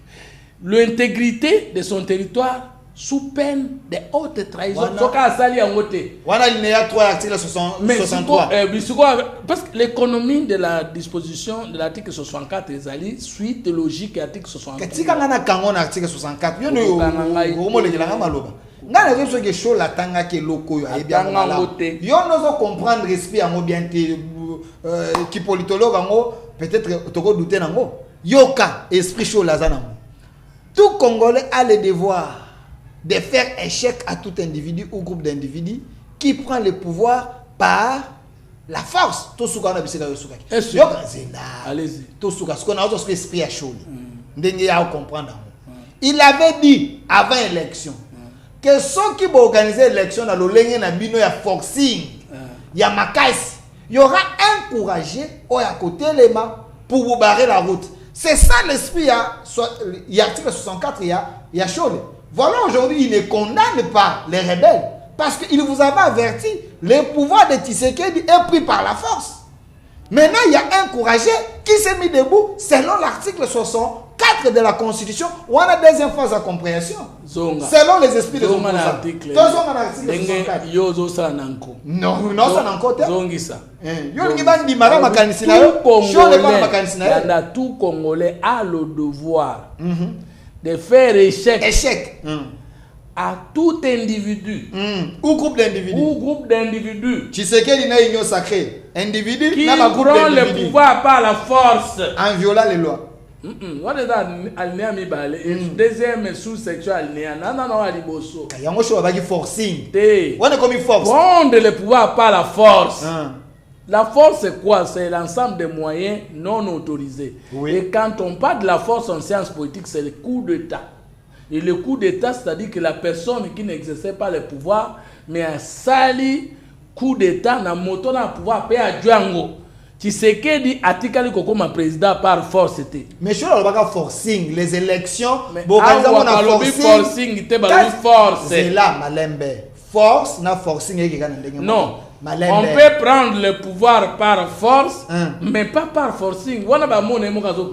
l'intégrité de son territoire sous peine de haute trahison. Voilà l'alinéa 3 article 63. Parce que l'économie de la disposition de l'article 64 est allée suite logique à l'article 64. Qu'est-ce qu'on a quand article 64? Yo no le gelanga maloba. Ngana zo ke show la tanga ke loko yo bien yo no comprendre esprit en bien qui politologue ngo peut-être toko douter nango. Yoka esprit show la zanango. Tout Congolais a le devoir de faire échec à tout individu ou groupe d'individus qui prend le pouvoir par la force. Tout ce qu'on a besoin de allez-y. Tout ce qu'on a besoin esprit à chaud. Comprendre. Il avait dit avant l'élection que ceux qui vont organiser l'élection dans le ligne na bino ya forcing, ya makais, il y aura encouragé au à côté les mains pour vous barrer la route. C'est ça l'esprit, il y a article 64, il y a Chole. Voilà, aujourd'hui, il ne condamne pas les rebelles parce qu'il vous avait averti, le pouvoir de Tshisekedi est pris par la force. Maintenant, il y a un courageux qui s'est mis debout selon l'article 64 de la Constitution où on a des phases de compréhension. Selon les esprits de son pouvoir. Non, ça n'a pas tout Congolais a le devoir de faire échec à tout individu ou groupe d'individus. Tshisekedi n'a union sacrée. Individu qui prend le pouvoir par la force en violant les lois. What is that? Deuxième sous-sexuel. Non, aliboso. Yango show abaki forcing. On est comme une force. Prendre le pouvoir par la force. La force, c'est quoi? C'est l'ensemble des moyens non autorisés. Oui. Et quand on parle de la force en sciences politiques, c'est le coup d'État. Et le coup d'État, c'est-à-dire que la personne qui n'exerçait pas le pouvoir, mais un sali coup d'État, n'a moto na pouvoir payer à Django. Tu sais que dit Atikali Koko, ma président par force, c'était. Mais je ne sais pas forcing, les élections. Bon, forcing, force. C'est là, Malembe. Force, na forcing. Non. On peut prendre le pouvoir par force, mais pas par forcing. On a pas mon émo kazo.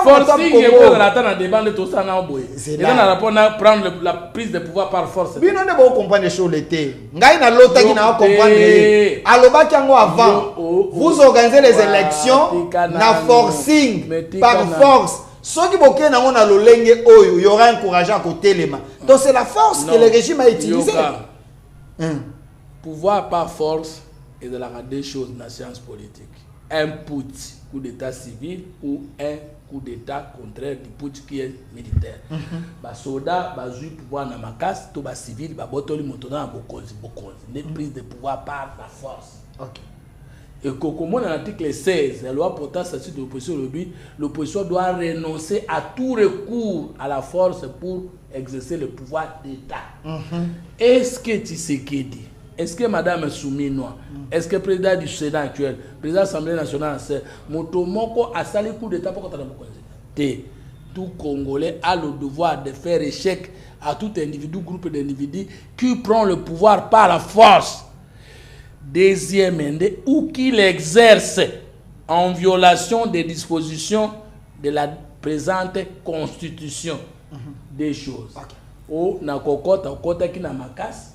Forcing est pour la tana débat de tout ça na oboy. Et là on rapport na prendre la prise de pouvoir par force. Oui, non, ne pas comprendre les choses l'été. Ngai na lota qui na comprendre. Aloba kiango avant. Vous organisez les élections na forcing par force. Ceux qui boké na on a lolenge oyo, il y aura encouragé à côté les mains. Donc c'est la force que le régime a utilisée. Pouvoir par force est de la deux choses dans la science politique. Un putsch, coup d'état civil, ou un coup d'état contraire du putsch qui est militaire. Les soldats, ils ont pouvoir dans ma casse, tout les civils, ils ont motoda des prises de pouvoir par la force. Okay. Et comme dans l'article 16, la loi portant statut de l'opposition, l'opposition doit renoncer à tout recours à la force pour exercer le pouvoir d'État. Est-ce que tu sais qui dit? Est-ce que Madame Souminois, est-ce que le président du Sénat actuel, le président de l'Assemblée nationale, Motomoko a sali coup d'État pour qu'on tout Congolais a le devoir de faire échec à tout individu, groupe d'individus qui prend le pouvoir par la force. Deuxième, ou qu'il exerce en violation des dispositions de la présente Constitution. Des choses. Ou na kokota, kokota ki na makasi.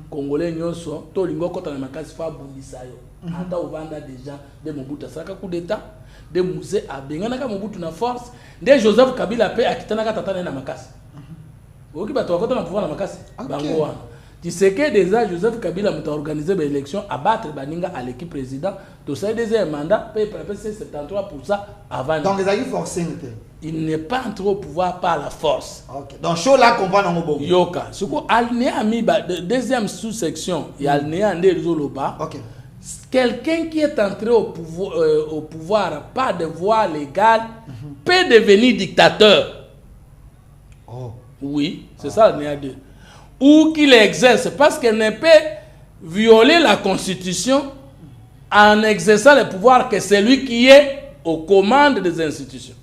Congolais nyonso to lingo kota na makasi fa bundisa yo ata ovanda déjà de Mobutu saka coup d'état de musée abengana ka Mobutu na force de Joseph Kabila pe akitana ka tata na makasi oki bato bakota na pouvoir na makasi bango wana tu sais que déjà Joseph Kabila m'a organisé des élections à battre baninga à l'équipe président to ça deuxième mandat pe 73% avant. Donc les avis forcés. Il n'est pas entré au pouvoir par la force. Okay. Donc, chaud là, comprend dans mon Yoka. Ce qu'on a mis, deuxième sous-section, il y a le okay. Quelqu'un qui est entré au pouvoir par de voie légale peut devenir dictateur. Oh. Oui, c'est ça le néa 2. Ou qu'il exerce, parce qu'il ne peut violer la Constitution en exerçant le pouvoir que celui qui est aux commandes des institutions.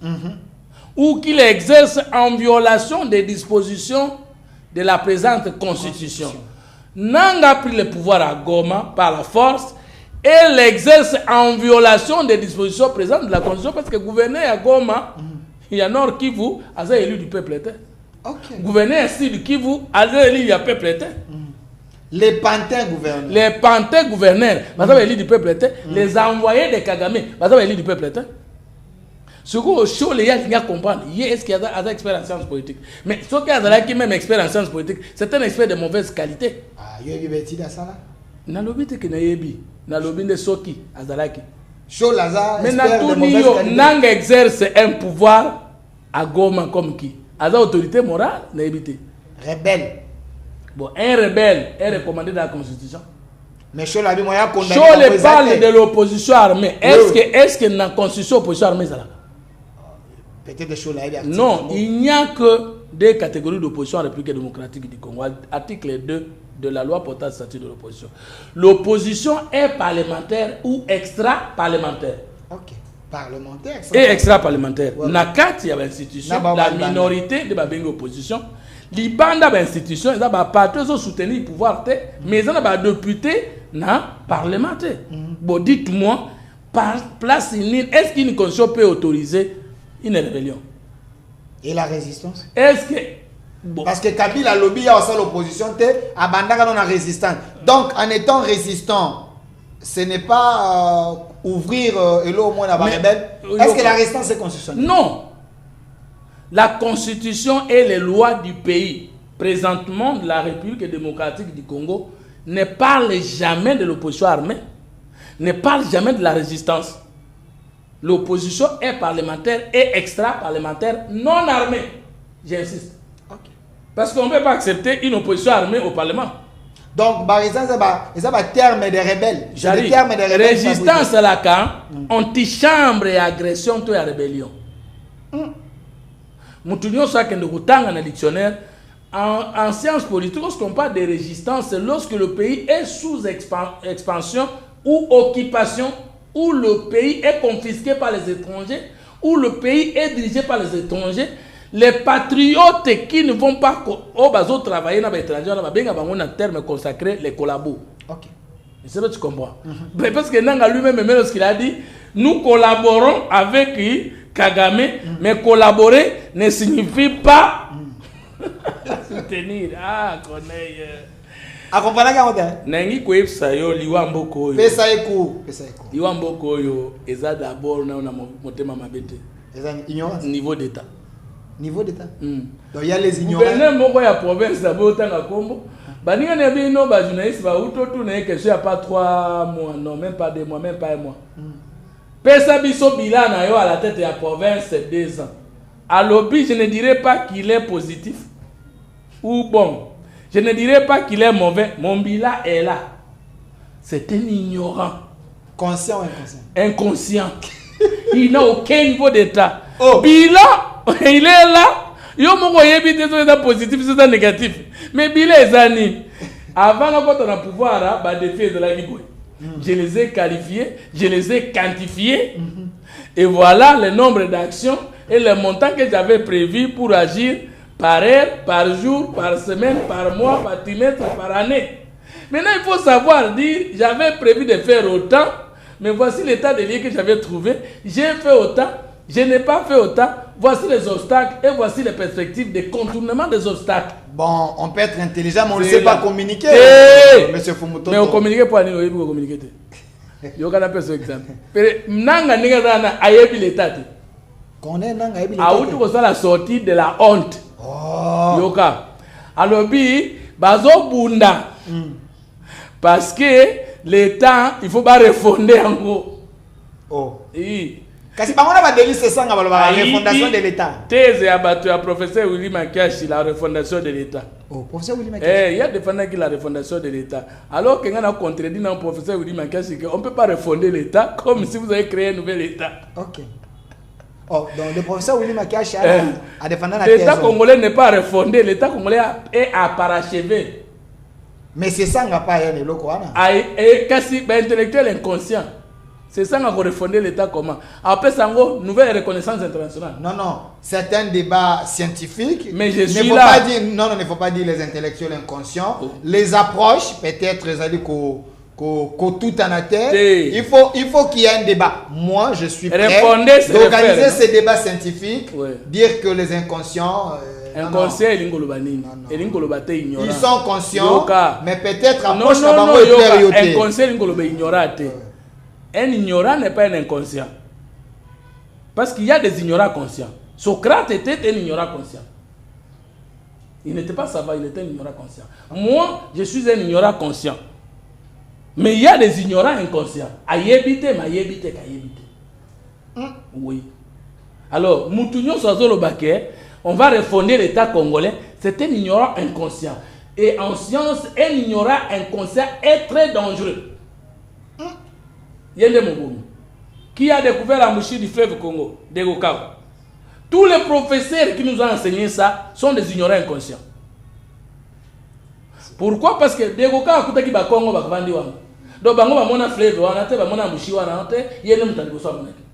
Ou qu'il exerce en violation des dispositions de la présente Constitution. N'a pris le pouvoir à Goma par la force et l'exerce en violation des dispositions présentes de la Constitution parce que gouverner à Goma, il y a Nord Kivu, a élu du peuple. Okay. Gouverner ainsi du Kivu, a élu du peuple. Les pantins gouverneurs. Les pantins gouverneurs, ils élu du peuple. Les envoyés de Kagame, ils élu du peuple. Ce que chaud les gens comprendre, est-ce qu'il y a des experts en sciences politiques. Mais ce qu'il y a qui même expert en sciences politiques, c'est un expert de mauvaise qualité. Ah, il y a eu des ça là. Na lobby te kena yebi, na lobby de soki azalaki. Chaud Lazare. Mais na tout nio nanga exerce un pouvoir à Goma comme qui. Aza autorité morale na yebite. Rebelle. Bon, un rebelle est recommandé dans la Constitution. Mais Chaud la moyen condamné. Chaud parle de l'opposition armée. Est-ce que dans la Constitution opposition armée ça là? Non, il n'y a que des catégories d'opposition à la République démocratique du Congo. Article 2 de la loi portant statut de l'opposition. L'opposition est parlementaire ou extra-parlementaire. Ok. Parlementaire. Et extra-parlementaire. Ouais. Nakat, il y a une institution. La minorité de la opposition. Libanda institution, ils ont parti soutenir le pouvoir, mais ils ont des députés parlementaires. Bon, dites-moi, par place est-ce qu'une constitution peut autoriser une rébellion? Et la résistance? Est-ce que... Bon. Parce que Kabila lobby a aussi l'opposition, Abandaka non résistant. Donc, en étant résistant, ce n'est pas ouvrir au moins la rebelle. Est-ce que la résistance est constitutionnelle? Non. La Constitution et les lois du pays, présentement de la République démocratique du Congo, ne parlent jamais de l'opposition armée, ne parlent jamais de la résistance. L'opposition est parlementaire et extra-parlementaire non armée. J'insiste. Okay. Parce qu'on ne peut pas accepter une opposition armée au Parlement. Donc, c'est un terme de rebelle. J'arrive. Résistance à la camp, antichambre et agression, tout est rébellion. Moutounio, ça, quand nous dans le dictionnaire, en sciences politiques, lorsqu'on parle de résistance, c'est lorsque le pays est sous expansion ou occupation, où le pays est confisqué par les étrangers, où le pays est dirigé par les étrangers. Les patriotes qui ne vont pas travailler dans l'étranger, on a un terme consacré, les collabos. Ok. Je sais pas si tu comprends. Parce que Nanga lui-même, même lorsqu'il a dit, nous collaborons avec Kagame, mais collaborer ne signifie pas soutenir. Ah, connais. Accompagné à côté. Nangi kweb sayo liwamboko yo. Pesa eko. Liwamboko yo eza d'abord na motema mabete. Eza ignorance. Niveau d'état. Niveau d'état. Donc il y a les ignorants. Gouverneur moko ya province d'abord tanga kombo. Baninga ne bino ba journaliste ba utotu na question ya pas 3 mois, non même pas 2 mois, même pas 1 mois. Pesa biso bilan na yo à la tête de la province 2 ans. À l'objet, je ne dirais pas qu'il est positif ou bon. Je ne dirais pas qu'il est mauvais. Mon bilan est là. C'est un ignorant. Conscient ou inconscient? Inconscient. Il n'a aucun niveau d'état. Oh. Bilan, il est là. Yo moko yebi te so positif, c'est négatif. Mais bilan est zani. Avant quand on a pouvoir ba défier de la libre. Je les ai qualifiés, je les ai quantifiés. Et voilà le nombre d'actions et le montant que j'avais prévu pour agir par heure, par jour, par semaine, par mois, par trimestre, par année. Maintenant, il faut savoir dire, j'avais prévu de faire autant, mais voici l'état de lieu que j'avais trouvé. J'ai fait autant, je n'ai pas fait autant. Voici les obstacles et voici les perspectives de contournement des obstacles. Bon, on peut être intelligent, mais on ne sait pas communiquer. Monsieur Fumutoto. Mais on communique pour aller, on peut communiquer. Yo kana pesa exemple. Nanga ninga dana ayebi l'état. Connaît nanga ayebi l'état. Auto ko la sortie de la honte. Oh. Yoka. Alors bi bazo bunda. Parce que l'état, il faut pas refonder en gros. Oh. Oui. Kasi bangona ba délice ça ngaba la refondation de l'état. Thèse ya bato ya professeur Willy Makashi la refondation de l'état. Oh, professeur Willy Makashi. Il y a défendu que la refondation de l'état. Alors que on a contredit dans le professeur Willy Makashi qu'on ne peut pas refonder l'état comme si vous avez créé un nouvel état. OK. Oh, donc le professeur Willy Makashi a défendu la thèse. L'état congolais n'est pas refondé, l'état congolais est à parachever. Mais c'est ça n'a pas le loco ana. Et kasi intellectuel inconscient. C'est ça qu'on a refondé l'État comment. Après ça, nouvelle reconnaissance internationale. Non, non, c'est un débat scientifique. Mais je suis là. Pas dire, non, il ne faut pas dire les intellectuels inconscients. Oh. Les approches, peut-être, tout en a tête. Il faut qu'il y ait un débat. Moi, je suis prêt d'organiser ces débats scientifiques, dire que les inconscients... Inconscient, ils sont conscients, mais peut-être approche inconscient, ignorant. Un ignorant n'est pas un inconscient. Parce qu'il y a des ignorants conscients. Socrate était un ignorant conscient. Il n'était pas savant, il était un ignorant conscient. Moi, je suis un ignorant conscient. Mais il y a des ignorants inconscients. Ayébité, mayébité, kayébité. Oui. Alors, Moutounio Soazolo Baké, on va refonder l'État congolais. C'est un ignorant inconscient. Et en science, un ignorant inconscient est très dangereux. Yende Moboum, qui a découvert la mouchie du fleuve Congo, Degokao. Tous les professeurs qui nous ont enseigné ça sont des ignorants inconscients. Pourquoi? Parce que Degokao a coupé qui va Congo, va vendre wang. Donc bango va mona fleuve, on a te va mona mouchie wana ante, yende mutaligoso monaki.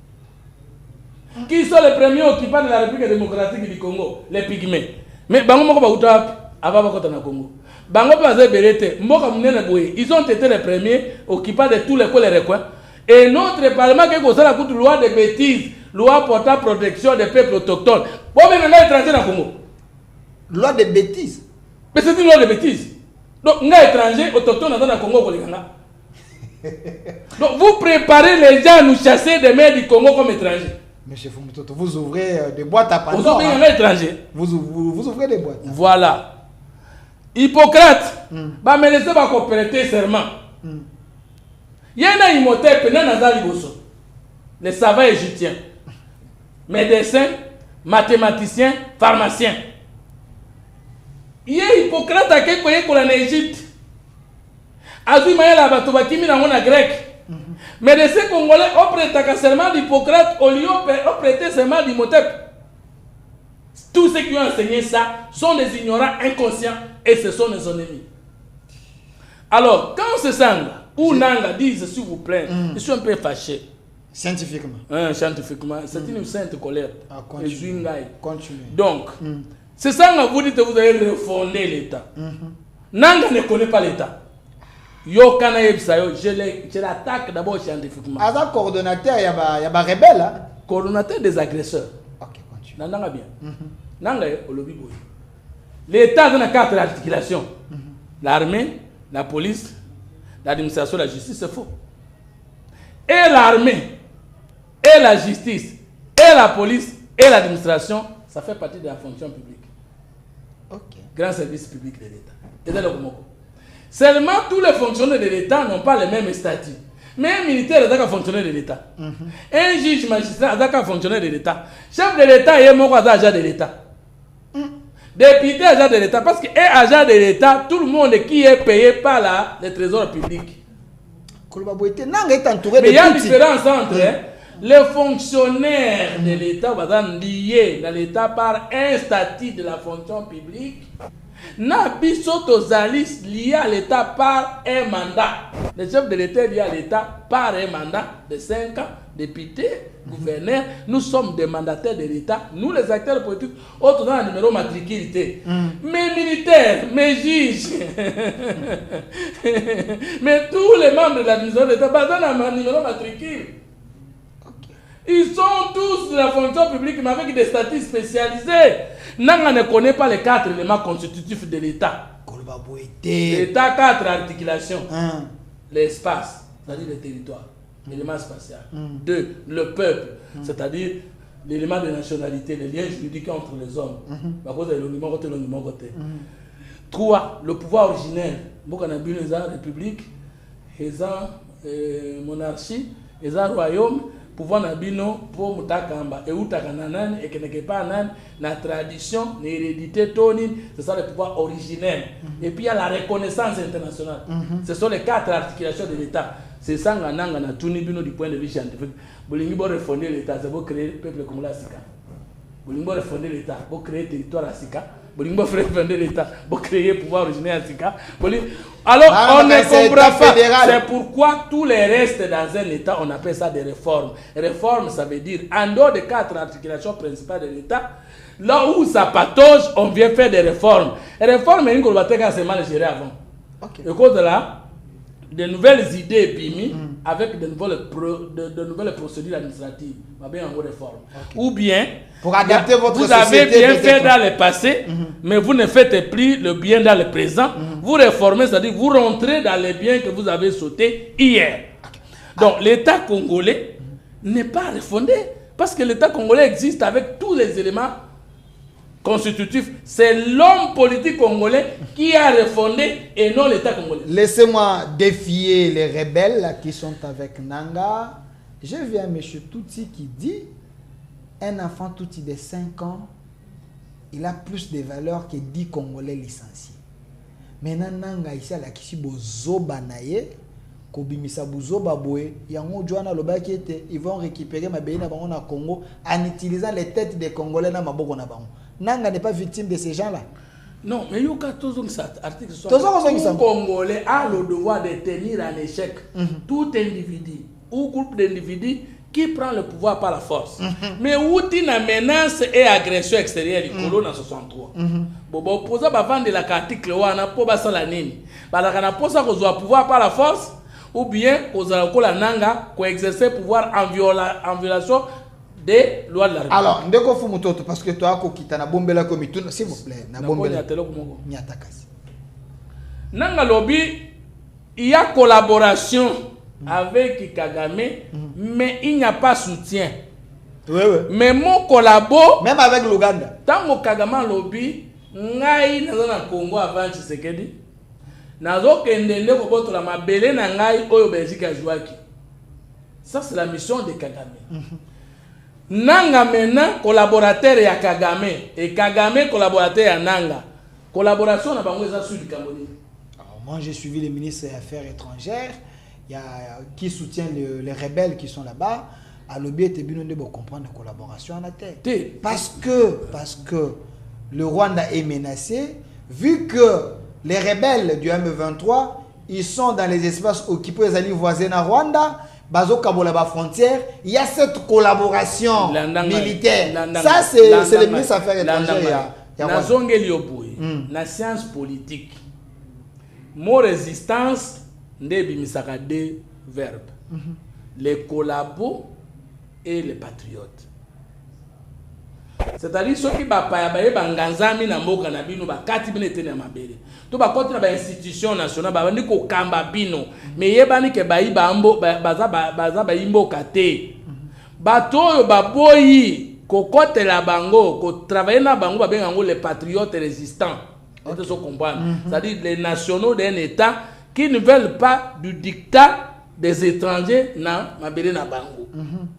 Qui sont les premiers occupants de la République démocratique du Congo? Les pygmées. Mais bango moko ba uta ava bakota na Congo. Bango pa ze berete, mboka munene boye. Ils ont été les premiers occupants de tous les recoins. Et notre parlement qui a la loi de bêtises, loi portant protection des peuples autochtones. Bon, mais on est étranger dans le Congo. Loi de bêtises? Mais c'est une loi de bêtises. Donc, on est étranger, autochtone dans le Congo. Donc, vous préparez les gens à nous chasser des mers du Congo comme étrangers. Monsieur Fumutoto, vous ouvrez des boîtes à Pandore. Vous ouvrez un étranger. Vous ouvrez des boîtes. Voilà. Hippocrate, bah, mais laissez pas prêter serment. Il y a un imhotep, les savants égyptiens, médecins, mathématiciens, pharmaciens. Il y a Hippocrate à quelqu'un en Égypte. Azui Mayela Batoba Kimi na mona grec. Mais de ces Congolais, on prête serment d'Hippocrate au lieu de prêter serment d'Imhotep. Tous ceux qui ont enseigné ça sont des ignorants inconscients et ce sont des ennemis. Alors, quand ce Sanga ou Nanga disent s'il vous plaît, je suis un peu fâché. Scientifiquement. Scientifiquement, c'est une sainte colère. Continue. Donc, ce Sanga vous dites que vous allez refonder l'État. Nanga ne connaît pas l'État. Yo kana yebsayo, je l'attaque d'abord scientifiquement. Aza coordonnateur, il y a rebelle hein? Coordonnateur des agresseurs. OK, continue. Nanga bien. Nanga olobi boy. L'État dans la carte d'articulation. L'armée, la police, l'administration, la justice, c'est faux. Et l'armée, et la justice, et la police, et l'administration, ça fait partie de la fonction publique. OK. Grand service public de l'État. Et dans le Komoko. Seulement, tous les fonctionnaires de l'État n'ont pas le même statut. Mais un militaire est un fonctionnaire de l'État. Un juge magistrat est un fonctionnaire de l'État. Chef de l'État est un agent de l'État. Député agent de l'État. Parce que un agent de l'État, tout le monde qui est payé par le trésor public. Mais il y a une différence entre les fonctionnaires de l'État liés dans l'État par un statut de la fonction publique. Nabiso Tozalis lié à l'État par un mandat. Le chef de l'État lié à l'État par un mandat de 5 ans, député, gouverneur. Nous sommes des mandataires de l'État. Nous, les acteurs politiques, autres dans le numéro matriculité. Mes militaires, mes juges, mais tous les membres de l'administration de l'État, dans le numéro matricule. Ils sont tous de la fonction publique, mais avec des statuts spécialisés. Nanga ne connaît pas les 4 éléments constitutifs de l'État. L'État, 4 articulations. L'espace, c'est-à-dire le territoire, l'élément spatial. 2, le peuple, c'est-à-dire l'élément de nationalité, les liens juridiques entre les hommes. 3, le pouvoir originel. Beaucoup de les république, les monarchie, les royaumes. Pouvoir nabino pour mutakamba et utakananani et que pas na tradition, na hérédité toni, c'est ça le pouvoir originel. Et puis il y a la reconnaissance internationale. Ce sont les 4 articulations de l'État. C'est ça nanga na tuni bino du point de vue scientifique. Bolingi bo refonder l'État, c'est pour créer le peuple congolais à Sika. Bolingi bo refonder l'État, pour créer territoire à Sika. Bolingi bo refonder l'État, pour créer pouvoir originel à Sika. Alors, on ne comprend pas. C'est pourquoi tous les restes dans un État, on appelle ça des réformes. Réformes, ça veut dire, en dehors des 4 articulations principales de l'État, là où ça patauge, on vient faire des réformes. Les réformes, c'est une mal géré avant. Et cause de là, de nouvelles idées bimi avec de nouvelles procédures administratives. Bien en réforme. Ou bien, pour adapter votre vous avez bien fait dans le passé, mais vous ne faites plus le bien dans le présent. Vous réformez, c'est-à-dire vous rentrez dans les biens que vous avez sautés hier. Donc l'État congolais n'est pas refondé parce que l'État congolais existe avec tous les éléments constitutif, c'est l'homme politique congolais qui a refondé et non l'État congolais. Laissez-moi défier les rebelles qui sont avec Nanga. Je viens à M. Touti qui dit un enfant Touti de 5 ans, il a plus de valeur que 10 Congolais licenciés. Maintenant, Nanga ici à la Kishi Bozoba Naye, Kobimisa Bozoba Boé, Yango Joana Lobaki, ils vont récupérer ma béine à Congo en utilisant les têtes des Congolais dans Maboko Nabango. Nanga n'est pas victime de ces gens-là. Non, mais il y a toujours cet article. Tout Congolais a le devoir de tenir en échec tout individu ou groupe d'individus qui prend le pouvoir par la force. Mais où il y a menace et agression extérieure, il y a 63. Bobo posa ba vendre la article wana po ba sala nini. Ba la kana posa ko zo pouvoir par la force ou bien ko za ko la nanga ko exercer pouvoir en violation des lois de la République. Alors, ndeko fu mutoto parce que toi ko kitana bombela ko mituna s'il vous plaît na bombela nyatakasi. Nanga lobi il y a collaboration avec Kagame mais il n'y a pas soutien. Oui. Mais mon collabo même avec l'Ouganda. Tant que Kagame lobi ngai na Congo avant Tshisekedi nazo kende ndeko boto la mabele na ngai oyo Belgique a joué. Ça c'est la mission de Kagame. Nanga maintenant collaborateur ya Kagame et Kagame collaborateur ya Nanga. Collaboration na bango eza sur du Cameroun. moi j'ai suivi les ministres des Affaires étrangères, il y a qui soutient les rebelles qui sont là-bas. À l'objet de comprendre la collaboration en terre. Parce que le Rwanda est menacé, vu que les rebelles du M23, ils sont dans les espaces occupés des alliés voisins à Rwanda, Bazo Kabola frontière, il y a cette collaboration militaire. Ça, c'est le ministre des Affaires étrangères. La science politique, mon résistance, n'est pas deux verbes. Les collabos et les patriotes. C'est-à-dire ceux qui banganzami na mboka na bino ba kati bino etene mabele. To ba koti na ba institution nationale ba ndiko kamba bino. Mais yebani ke ba ibambo baza ba imboka te. Bato yo baboyi kokote la bango, ko travailler na bango ba bengango les patriotes résistants. Okay. Se comprendre. C'est-à-dire les nationaux d'un état qui ne veulent pas du dictat des étrangers na mabele na bango.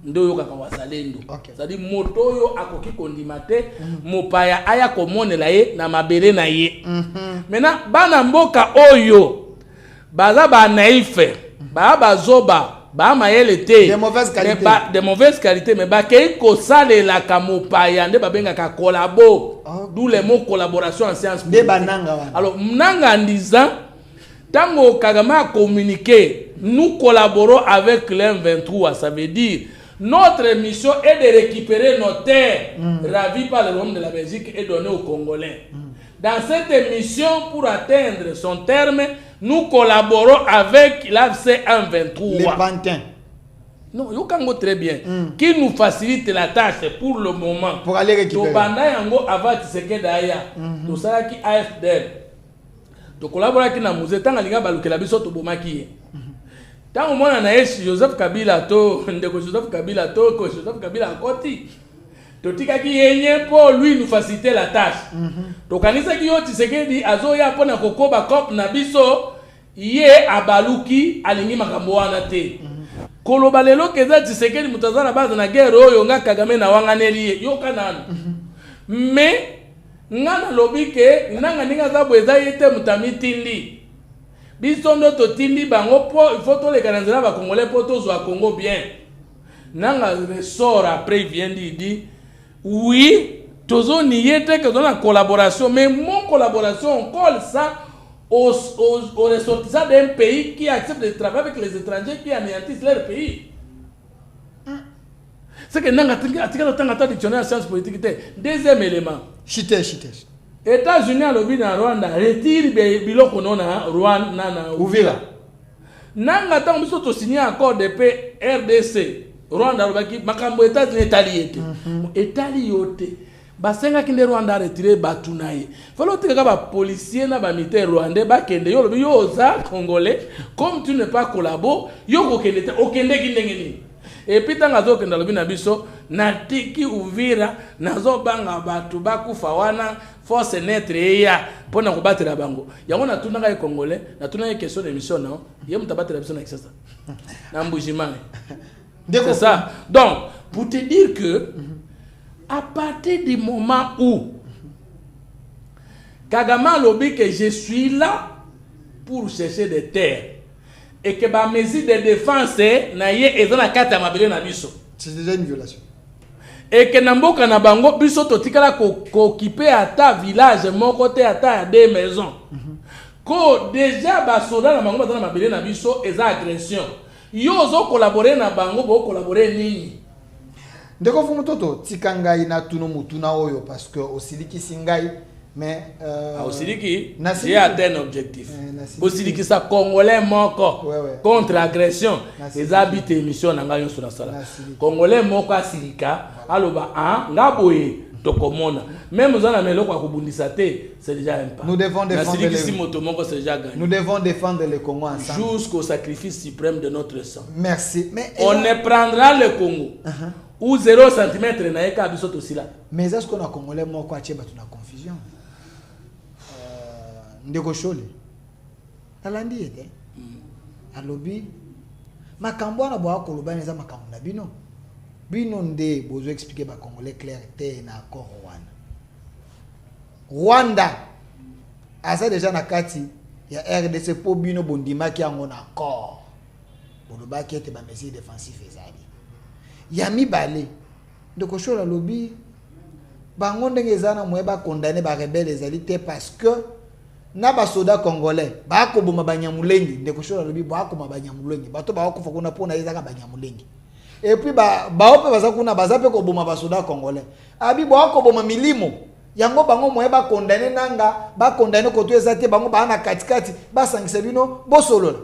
Ndo yo kaka wasalendo. C'est-à-dire moto yo akoki kondimate mopaya aya komonela ye na mabele na ye. Maintenant bana mboka oyo baza ba naïfe, ba zoba, ba mayele te de mauvaise qualité mais ba kei ko salela ka mopaya nde babenga ka collabo. D'où le mot collaboration en sciences politiques. Alors mnanga ndisa tango Kagame a communiqué, nous collaborons avec l'M23, ça veut dire notre mission est de récupérer nos terres ravies par le royaume de la Belgique et données aux Congolais. Dans cette mission, pour atteindre son terme, nous collaborons avec l'AFC M23. Les pantins. Non, Yokango très bien. Qui nous facilite la tâche pour le moment. Pour aller récupérer. Tobanda yango avant Tshisekedi aya. Tosala ki AFDL. To collabora ki na musée tanga linga balukela biso to bomaki. Tango mona na yeshi Joseph Kabila to ndeko Joseph Kabila to ko Joseph Kabila akoti. To tika ki yenye po lui nous faciliter la tâche. To kanisa ki yo Tshisekedi azoya pona kokoba cop na biso ye abaluki alingi makambo wana te. Koloba lelo keza Tshisekedi mutazana base na guerre oyo nga Kagame na wanganeli yo kanana. Mais ngana lobike nanga ninga za bweza yete mutamitindi bisondo to tindi bango po il faut to les kananzela ba congolais po to zo Congo bien nanga ressort après vient dit oui tozo niete que dans la collaboration mais mon collaboration on colle ça aux ressortissants d'un pays qui accepte de travailler avec les étrangers qui anéantissent leur pays. C'est que nanga tanga dictionnaire en sciences politiques. Deuxième élément. Chité. États-Unis à l'objet dans Rwanda retire biloko nona Rwanda na Uvira. Nanga tango biso to signé accord de paix RDC. Rwanda lobaki makambo États-Unis etaliete. Etaliote. Basenga kinde Rwanda retire batunaye. Falo tika ba policier na ba militaire rwandais ba kende yo lobi yo za congolais comme tu ne pas collabo yo ko kende okende kindengeni. Et puis tant que nous avons vu biso na tiki Uvira nazo banga batu bakufa wana force netre ya pona ko batela bango yango na tunanga e congolais na tunanga question de mission non ye mutabatela biso na exercice na mbujimane c'est ça. Donc pour te dire que à partir du moment où Kagame lobi que je suis là pour chercher des terres et que ma mesure de défense na ye est dans la carte à mabele na biso. C'est déjà une violation. Et que namboka na bango biso to tikala ko occuper ata village mon côté ata des maisons. Ko déjà ba soda na bango dans mabele na biso et agression. Yo zo collaborer na bango bo collaborer nini. Ndeko fumutoto tikanga ina tuno mutuna oyo parce que osiliki singai. Mais Osiliki, j'ai atteint un objectif. Osiliki ça congolais moko contre agression. Les habitants émission nanga yon sur la sala. Congolais moko asilika aloba ngaboye tokomona. Même nous en amelo kwa kubundisa te, c'est déjà un pas. Nous devons défendre Nous devons défendre le Congo ensemble jusqu'au sacrifice suprême de notre sang. Merci. Mais on ne prendra le Congo. Ou 0 cm na eka biso to sila. Mais est-ce qu'on a congolais moko atie batu na confusion? Ndeko Shole alandi ete alobi makambo na boa koloba neza makambo na bino nde bozo expliquer ba congolais clair te na accord Rwanda asa déjà na kati ya RDC po bino bondima ki yango na corps boloba ki ete ba mesure défensif ezali ya mibale ndeko shola lobi bango ndenge ezana moyeba condamner ba rebelle ezali te parce que na ba soda congolais ba ko boma banyamulengi ndeko shola lobi ba ko banyamulengi bato ba ko fakuna pona ezaka banyamulengi et puis ba ope baza kuna baza pe ko boma ba soda congolais abi ba ko boma milimo yango bango moyeba condamner nanga ba condamner ko to ezate bango ba na katikati ba sangisa bino bosolola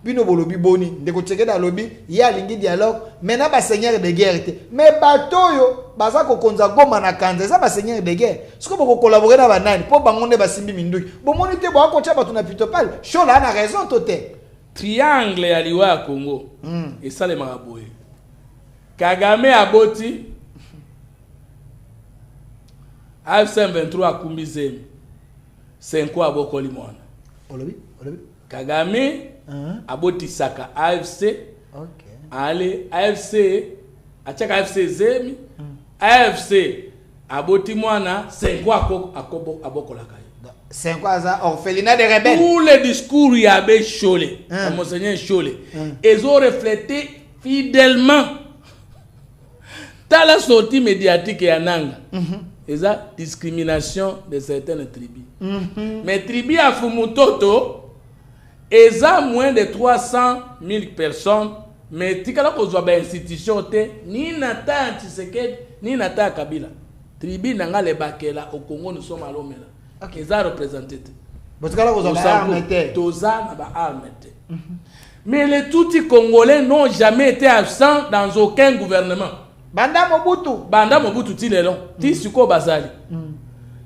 bino bolobi boni ndeko tsekeda lobi ya lingi dialogue mena ba seigneur de guerre te mais batoyo baza ko konza goma na kanza za ba seigneur de guerre siko boko collaborer na banani po bango nde basimbi minduki bomoni te bo akocha batu na pitopal shola na raison tote triangle ya liwa ya Congo et ça les maraboye Kagame aboti AFC23 akumbizemi 5 abokoli mwana olobi Kagame aboti saka AFC ale AFC achaka AFC zemi AFC aboti mwana 5 abokola kai 5 aza orphelinat de rebelles tous les discours ya Abbé Cholé monseigneur Cholé ils ont reflété fidèlement dans la sortie médiatique ya nanga eza discrimination de certaines tribus mais tribu ya Fumutoto eza moins de 300 000 personnes mais tikala kozwa ba institution te ni nata Tshisekedi ni nata Kabila tribu nanga le bakela au Congo nous sommes à l'omela eza représenté botikala kozwa ba arme te toza na ba arme te mais les touti congolais n'ont jamais été absents dans aucun gouvernement Banda Mobutu tilelo ti siko bazali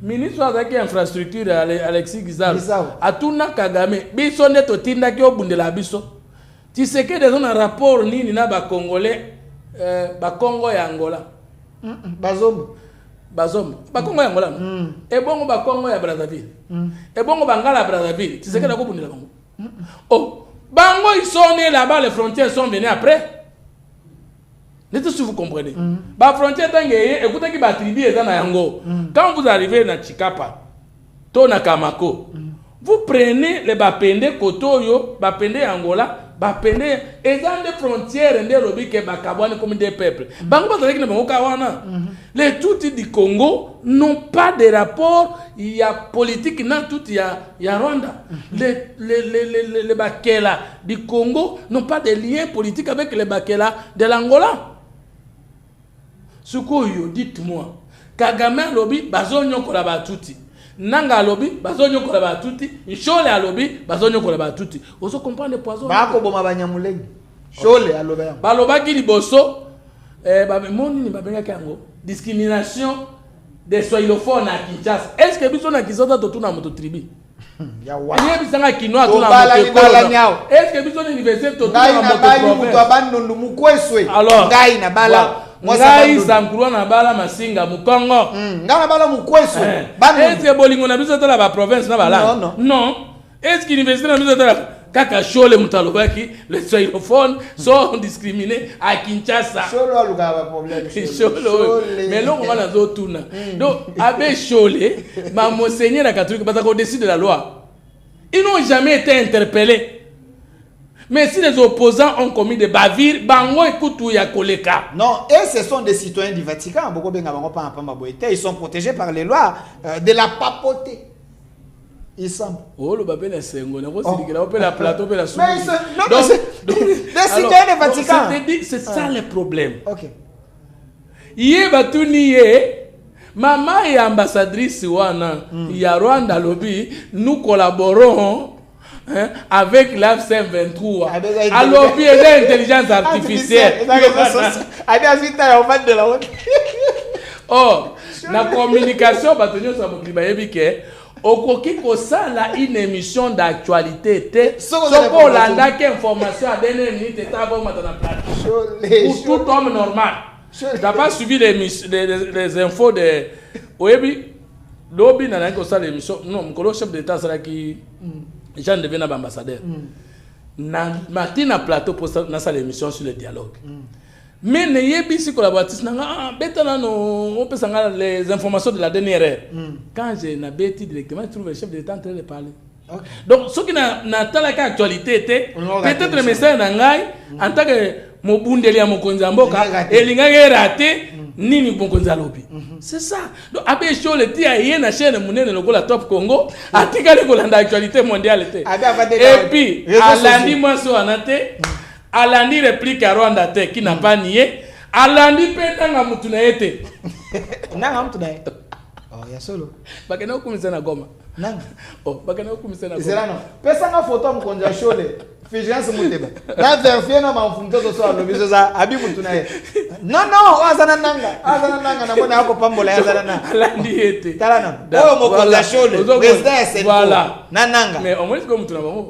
ministre azaki infrastructure Alexis Gizal atuna Kagame biso neto tindaki obundela biso Tshisekedi dezo na rapport nini na ba congolais ba Congo ya Angola bazombo ba Congo ya Angola e bongo ba Congo ya Brazzaville e bongo bangala Brazzaville Tshisekedi akobundela bango oh bango ils sont nés là-bas les frontières sont venues après. N'est-ce que vous comprenez? Ba frontière tangeye écoutez qui ba tribu eza na yango. Quand vous arrivez na Chikapa, to na Kamako, vous prenez les bapende Kotoyo, bapende Angola, bapende eza des frontières ndé lobi ke bakabwane comme des peuples. Bango bazali na bango kawana. Les touti du Congo n'ont pas de rapport, il y a politique dans tout il y a Rwanda. Les Bakela du Congo n'ont pas de lien politique avec les Bakela de l'Angola. Sukoyo, dites-moi, Kagame lobi bazonyo kola batuti. Nanga lobi bazonyo kola batuti. Nshole alobi bazonyo kola batuti. Oso comprendre poison. Bako boma banyamulengi. Shole alobi. Balobaki liboso moni ni babenga kango discrimination des soilophones à Kinshasa. Est-ce que biso na Kinshasa to tuna moto tribu? Ya wa. Ni bisanga kinoa tuna moto. Est-ce que biso na université to tuna moto province? Abandondu mukweswe. Alors, ngai na bala. Ngai sankurwa na bala masinga mukongo. Ngai na bala mukweswe. Est-ce que bolingo na biso to la province na bala? Non. Est-ce que l'université na biso to la Kaka Chole Mutalobaki, les soilophones sont discriminés à Kinshasa. Chole a le problème. Mais là, on va dans d'autres tours. Donc, avec Chole, ma monseigneur la catholique, parce qu'on décide de la loi. Ils n'ont jamais été interpellés. Mais si les opposants ont commis des bavures, bango écoute où il y a Koleka. Non, et ce sont des citoyens du Vatican. Ils sont protégés par les lois de la papauté. Il semble. Oh, le babé, c'est la plateau, la souris. Non, des citoyens du Vatican. C'est ça le problème. Ok. Yé batuniye, maman et ambassadrice wana, ya Rwanda lobby, nous collaborons avec l'AFC23. Alors, il y a l'intelligence artificielle. Oh, la communication, batonyo sa mokliba yebike. Okoki kosala une émission d'actualité te soko landa ke information à dernière minute et ta bon matana plate pour tout homme normal. T'as pas suivi les infos de Oebi Lobi na nako sala émission non mon chef d'état sala qui Jean devient ambassadeur na matina plateau pour na sala émission sur le dialogue. Mais n'ayez si collaboratrice on peut les informations de la dernière heure. Quand j'ai n'abéti directement, je trouve le chef de l'État en train de parler. Okay. Donc, ce qui n'a pas l'actualité était, peut-être le message d'Angaï, en tant que Mobundeli à Mokonzamboka, et l'ingé raté, ni Mokonzalobi. C'est ça. Donc, après, je le dis à Yen, à chaîne, Mounen, le Top Congo, à Tika, l'actualité mondiale. Et puis, à lundi, moi, sur Anate, à lundi, réplique à Rwanda, qui n'a pas nié, à lundi, pétang à Moutunaete. N'a Moutunaete. Oh, il y a solo. Parce que nous, comme ça, Goma. Non. Oh, parce que nous, comme ça, c'est là, non. Personne n'a photo, mon conjoint, chole. Fijance Mouteba. N'a vérifié, non, ma photo, de soi, le bisous, Abi Moutunaete. Non, non, Azananga. Azananga, n'a pas de pambola, Azananga. Lundi était. Talana. Oh, mon conjoint, chole. Président, c'est voilà. Nananga. Mais au moins, c'est comme Moutunabango.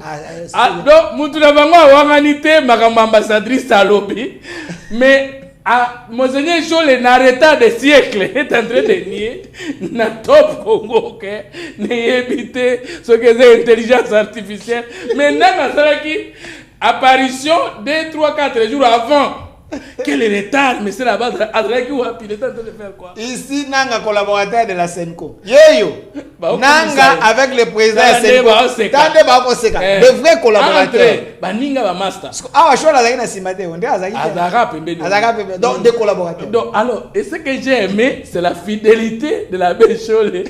Ah, donc, Moutunabango a organisé ma ambassadrice à l'obé. Mais. Ah, Monseigneur Chole n'arrêta des siècles est en train de nier na top Congo que n'éviter ce que c'est intelligence artificielle. Maintenant, qui apparition 2, 3, 4 jours avant. Quel retard, mais c'est là-bas. Adrien qui il est en train de faire quoi? Ici, Nanga collaborateur de la Senco. Yeyo. Nanga avec le président Senco. Tande ba ko seka. De vrais collaborateurs. Ba ninga ba master. Ah, je suis là simate. On dit azaki. Azaka pembe. Azaka pembe. Donc des collaborateurs. Donc alors, et ce que j'ai aimé, c'est la fidélité de la belle Chole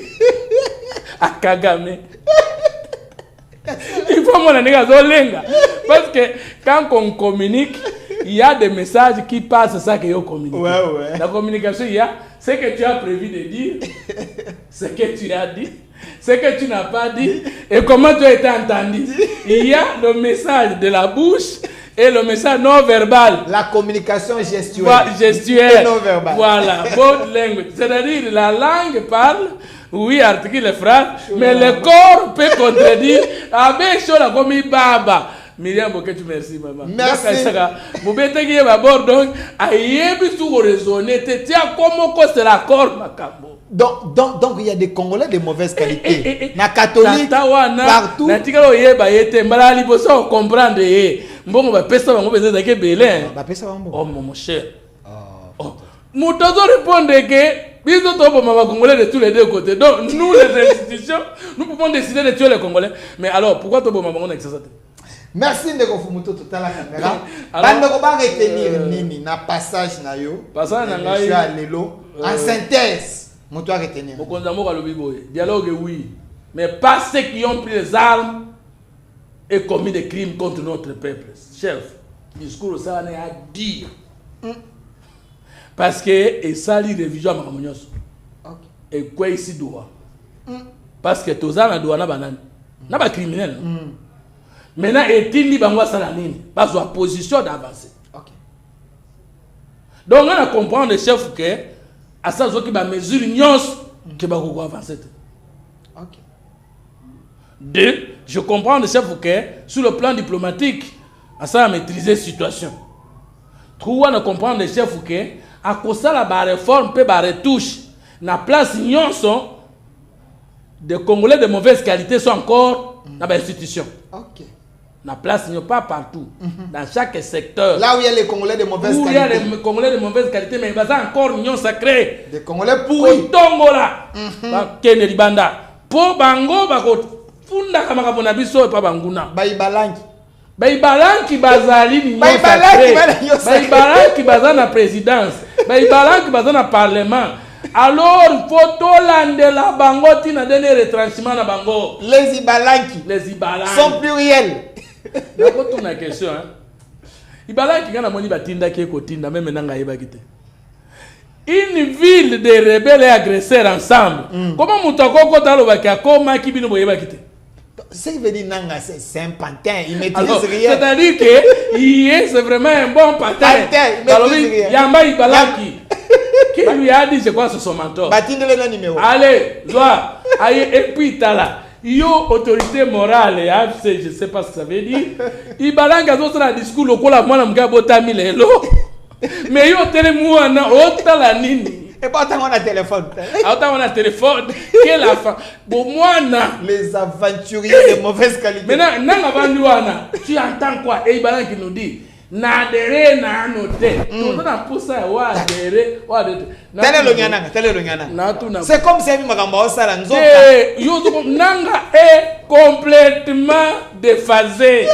à Kagame. Il faut mon nègre zolenga parce que quand on communique, il y a des messages qui passent ça que vous communiquez. Ouais. La communication, il y a ce que tu as prévu de dire, ce que tu as dit, ce que tu n'as pas dit et comment tu as été entendu. Il y a le message de la bouche et le message non verbal. La communication gestuelle. Gestuelle. Non verbal. Voilà, body language. C'est-à-dire la langue parle. Oui, articule les phrases, mais le corps peut contredire. Avec chose comme Baba. Myriam Boketu, merci maman. Merci. Vous mettez qui est d'abord donc, aïebi tout raisonner. Tiens, comment c'est l'accord, Makambo? Donc il y a des Congolais de mauvaise qualité. Na catholique partout. Na tika lo yeba yete mbala liboso on comprendre mbongo ba pesa bango besoin de Belin. Ba pesa bango. Oh mon cher. Oh. Moutazo répondre que nous sommes Congolais de tous les deux côtés. Donc, nous, les institutions, nous pouvons décider de tuer les Congolais. Mais alors, pourquoi tu as ça? Merci de Kofumuto tout à la caméra. Bando ba retenir nini na passage na yo. Passage na ngai. Lelo en synthèse. Moto a retenir. Mokonzamo ka lobi boye. Dialogue oui. Mais pas ceux qui ont pris les armes et commis des crimes contre notre peuple. Chef, discours ça n'est à dire. Parce que et ça li révision à Makamonyos. Et quoi ici doit? Parce que tous na doit na banane. Na ba criminel. Maintenant est-il li bangwa salanini? Pas en position d'avancer. Donc on a comprendre le chef que à ça qui ba mesure nyos que ba ko avancer. Deux, je comprends le chef que sur le plan diplomatique à ça maîtriser la situation. Trois, on a comprendre le chef que à cause de la réforme peut la retouche na place nyonso des Congolais de mauvaise qualité sont encore dans l'institution. Na place n'y a pas partout dans chaque secteur. Là où il y a les Congolais de mauvaise qualité. Où il y a les Congolais de mauvaise qualité mais il y a encore union sacrée. Des Congolais pourris. Tongola. Kene libanda. Po bango bako funda kama kabona biso pa banguna. Baibalangi. Baibalangi bazali ni Baibalangi bazali na présidence. Baibalangi bazali na parlement. Alors il faut tolande la bango tina donner retranchement na bango. Les Ibalangi sont pluriels. D'accord, tu na question hein. Ibalangi kana moni batinda ki ekotinda même nanga yebakite. Une ville de rebelles et agresseurs ensemble. Comment Moutako taloba ki akoma ki bino boyebakite? Ce qui veut dire Nanga, c'est un pantin, il maîtrise rien. C'est-à-dire que c'est vraiment un bon pantin. Il maîtrise rien. Yamba Ibalaki. Qui lui a dit c'est quoi ce son mentor? Le numéro. Allez, Zoa. Et puis tala. Yo autorité morale, je ne sais pas ce que ça veut dire. Ibalanga zo sera discours lokola mwana mga botami lelo. Mais yo tele mwana otala nini? Et pas tant on a téléphone. Autant on a téléphone. Quelle affaire? Bon moi les aventuriers de mauvaise qualité. Maintenant nanga banduana. Tu entends quoi? Et Ibalanga qui nous dit na adhéré na noté. Tout ça pour ça wa adhéré wa adhéré. Télé Lonyana. C'est comme si il m'a ça la nzoka. Nanga est complètement déphasé.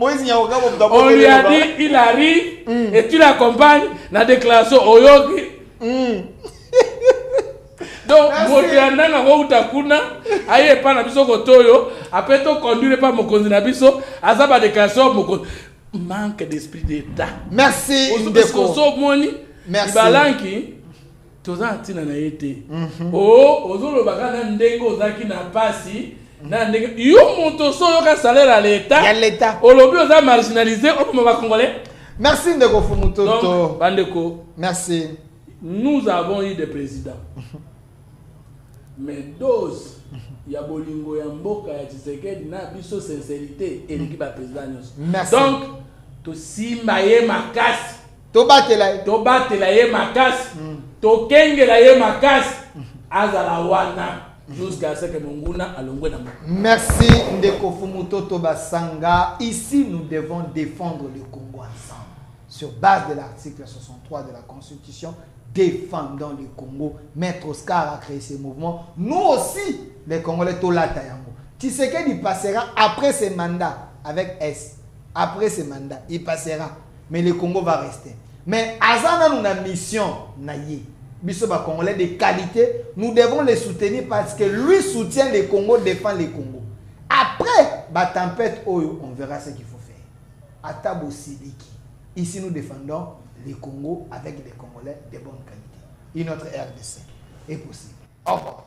On lui a dit, il arrive et tu l'accompagnes dans la déclaration Oyogi. Donc, Motiana na Woutakuna, aye pas na biso kotoyo, après to conduire pas mon konzi na biso, azaba déclaration manque d'esprit d'état. Merci Ndeko. Merci. Balanki toza ntina na yete. Oh, ozolo bakana ndengo ozaki na pasi. Yo monto so yo ka salaire à l'état. Ya l'état. Olobi oza marginalisé au moment congolais. Merci Ndeko Fumutoto. Donc, Bandeko. Merci. Nous avons eu des présidents. Mais dose ya bolingo ya mboka ya Tshisekedi na biso sincérité et l'équipe à président. Merci. Donc to simba ye makasi. To batela ye makasi. To kengela ye makasi. Azala wana. Jusqu'à ce que Monguna alongwe na mboka. Merci Ndeko Fumutoto Basanga. Ici nous devons défendre le Congo ensemble. Sur base de l'article 63 de la Constitution, défendons le Congo. Maître Oscar a créé ce mouvement. Nous aussi, les Congolais, Tolata Yango. Tshisekedi passera après ses mandats avec S. Après ses mandats, il passera. Mais le Congo va rester. Mais Azana nous a mission naïe. Bisoba Congolais de qualité, nous devons les soutenir parce que lui soutient le Congo, défend le Congo. Après la tempête, on verra ce qu'il faut faire. Atabo Sidiki. Ici, nous défendons le Congo avec des Congolais de bonne qualité. Et notre RDC est possible. Au revoir.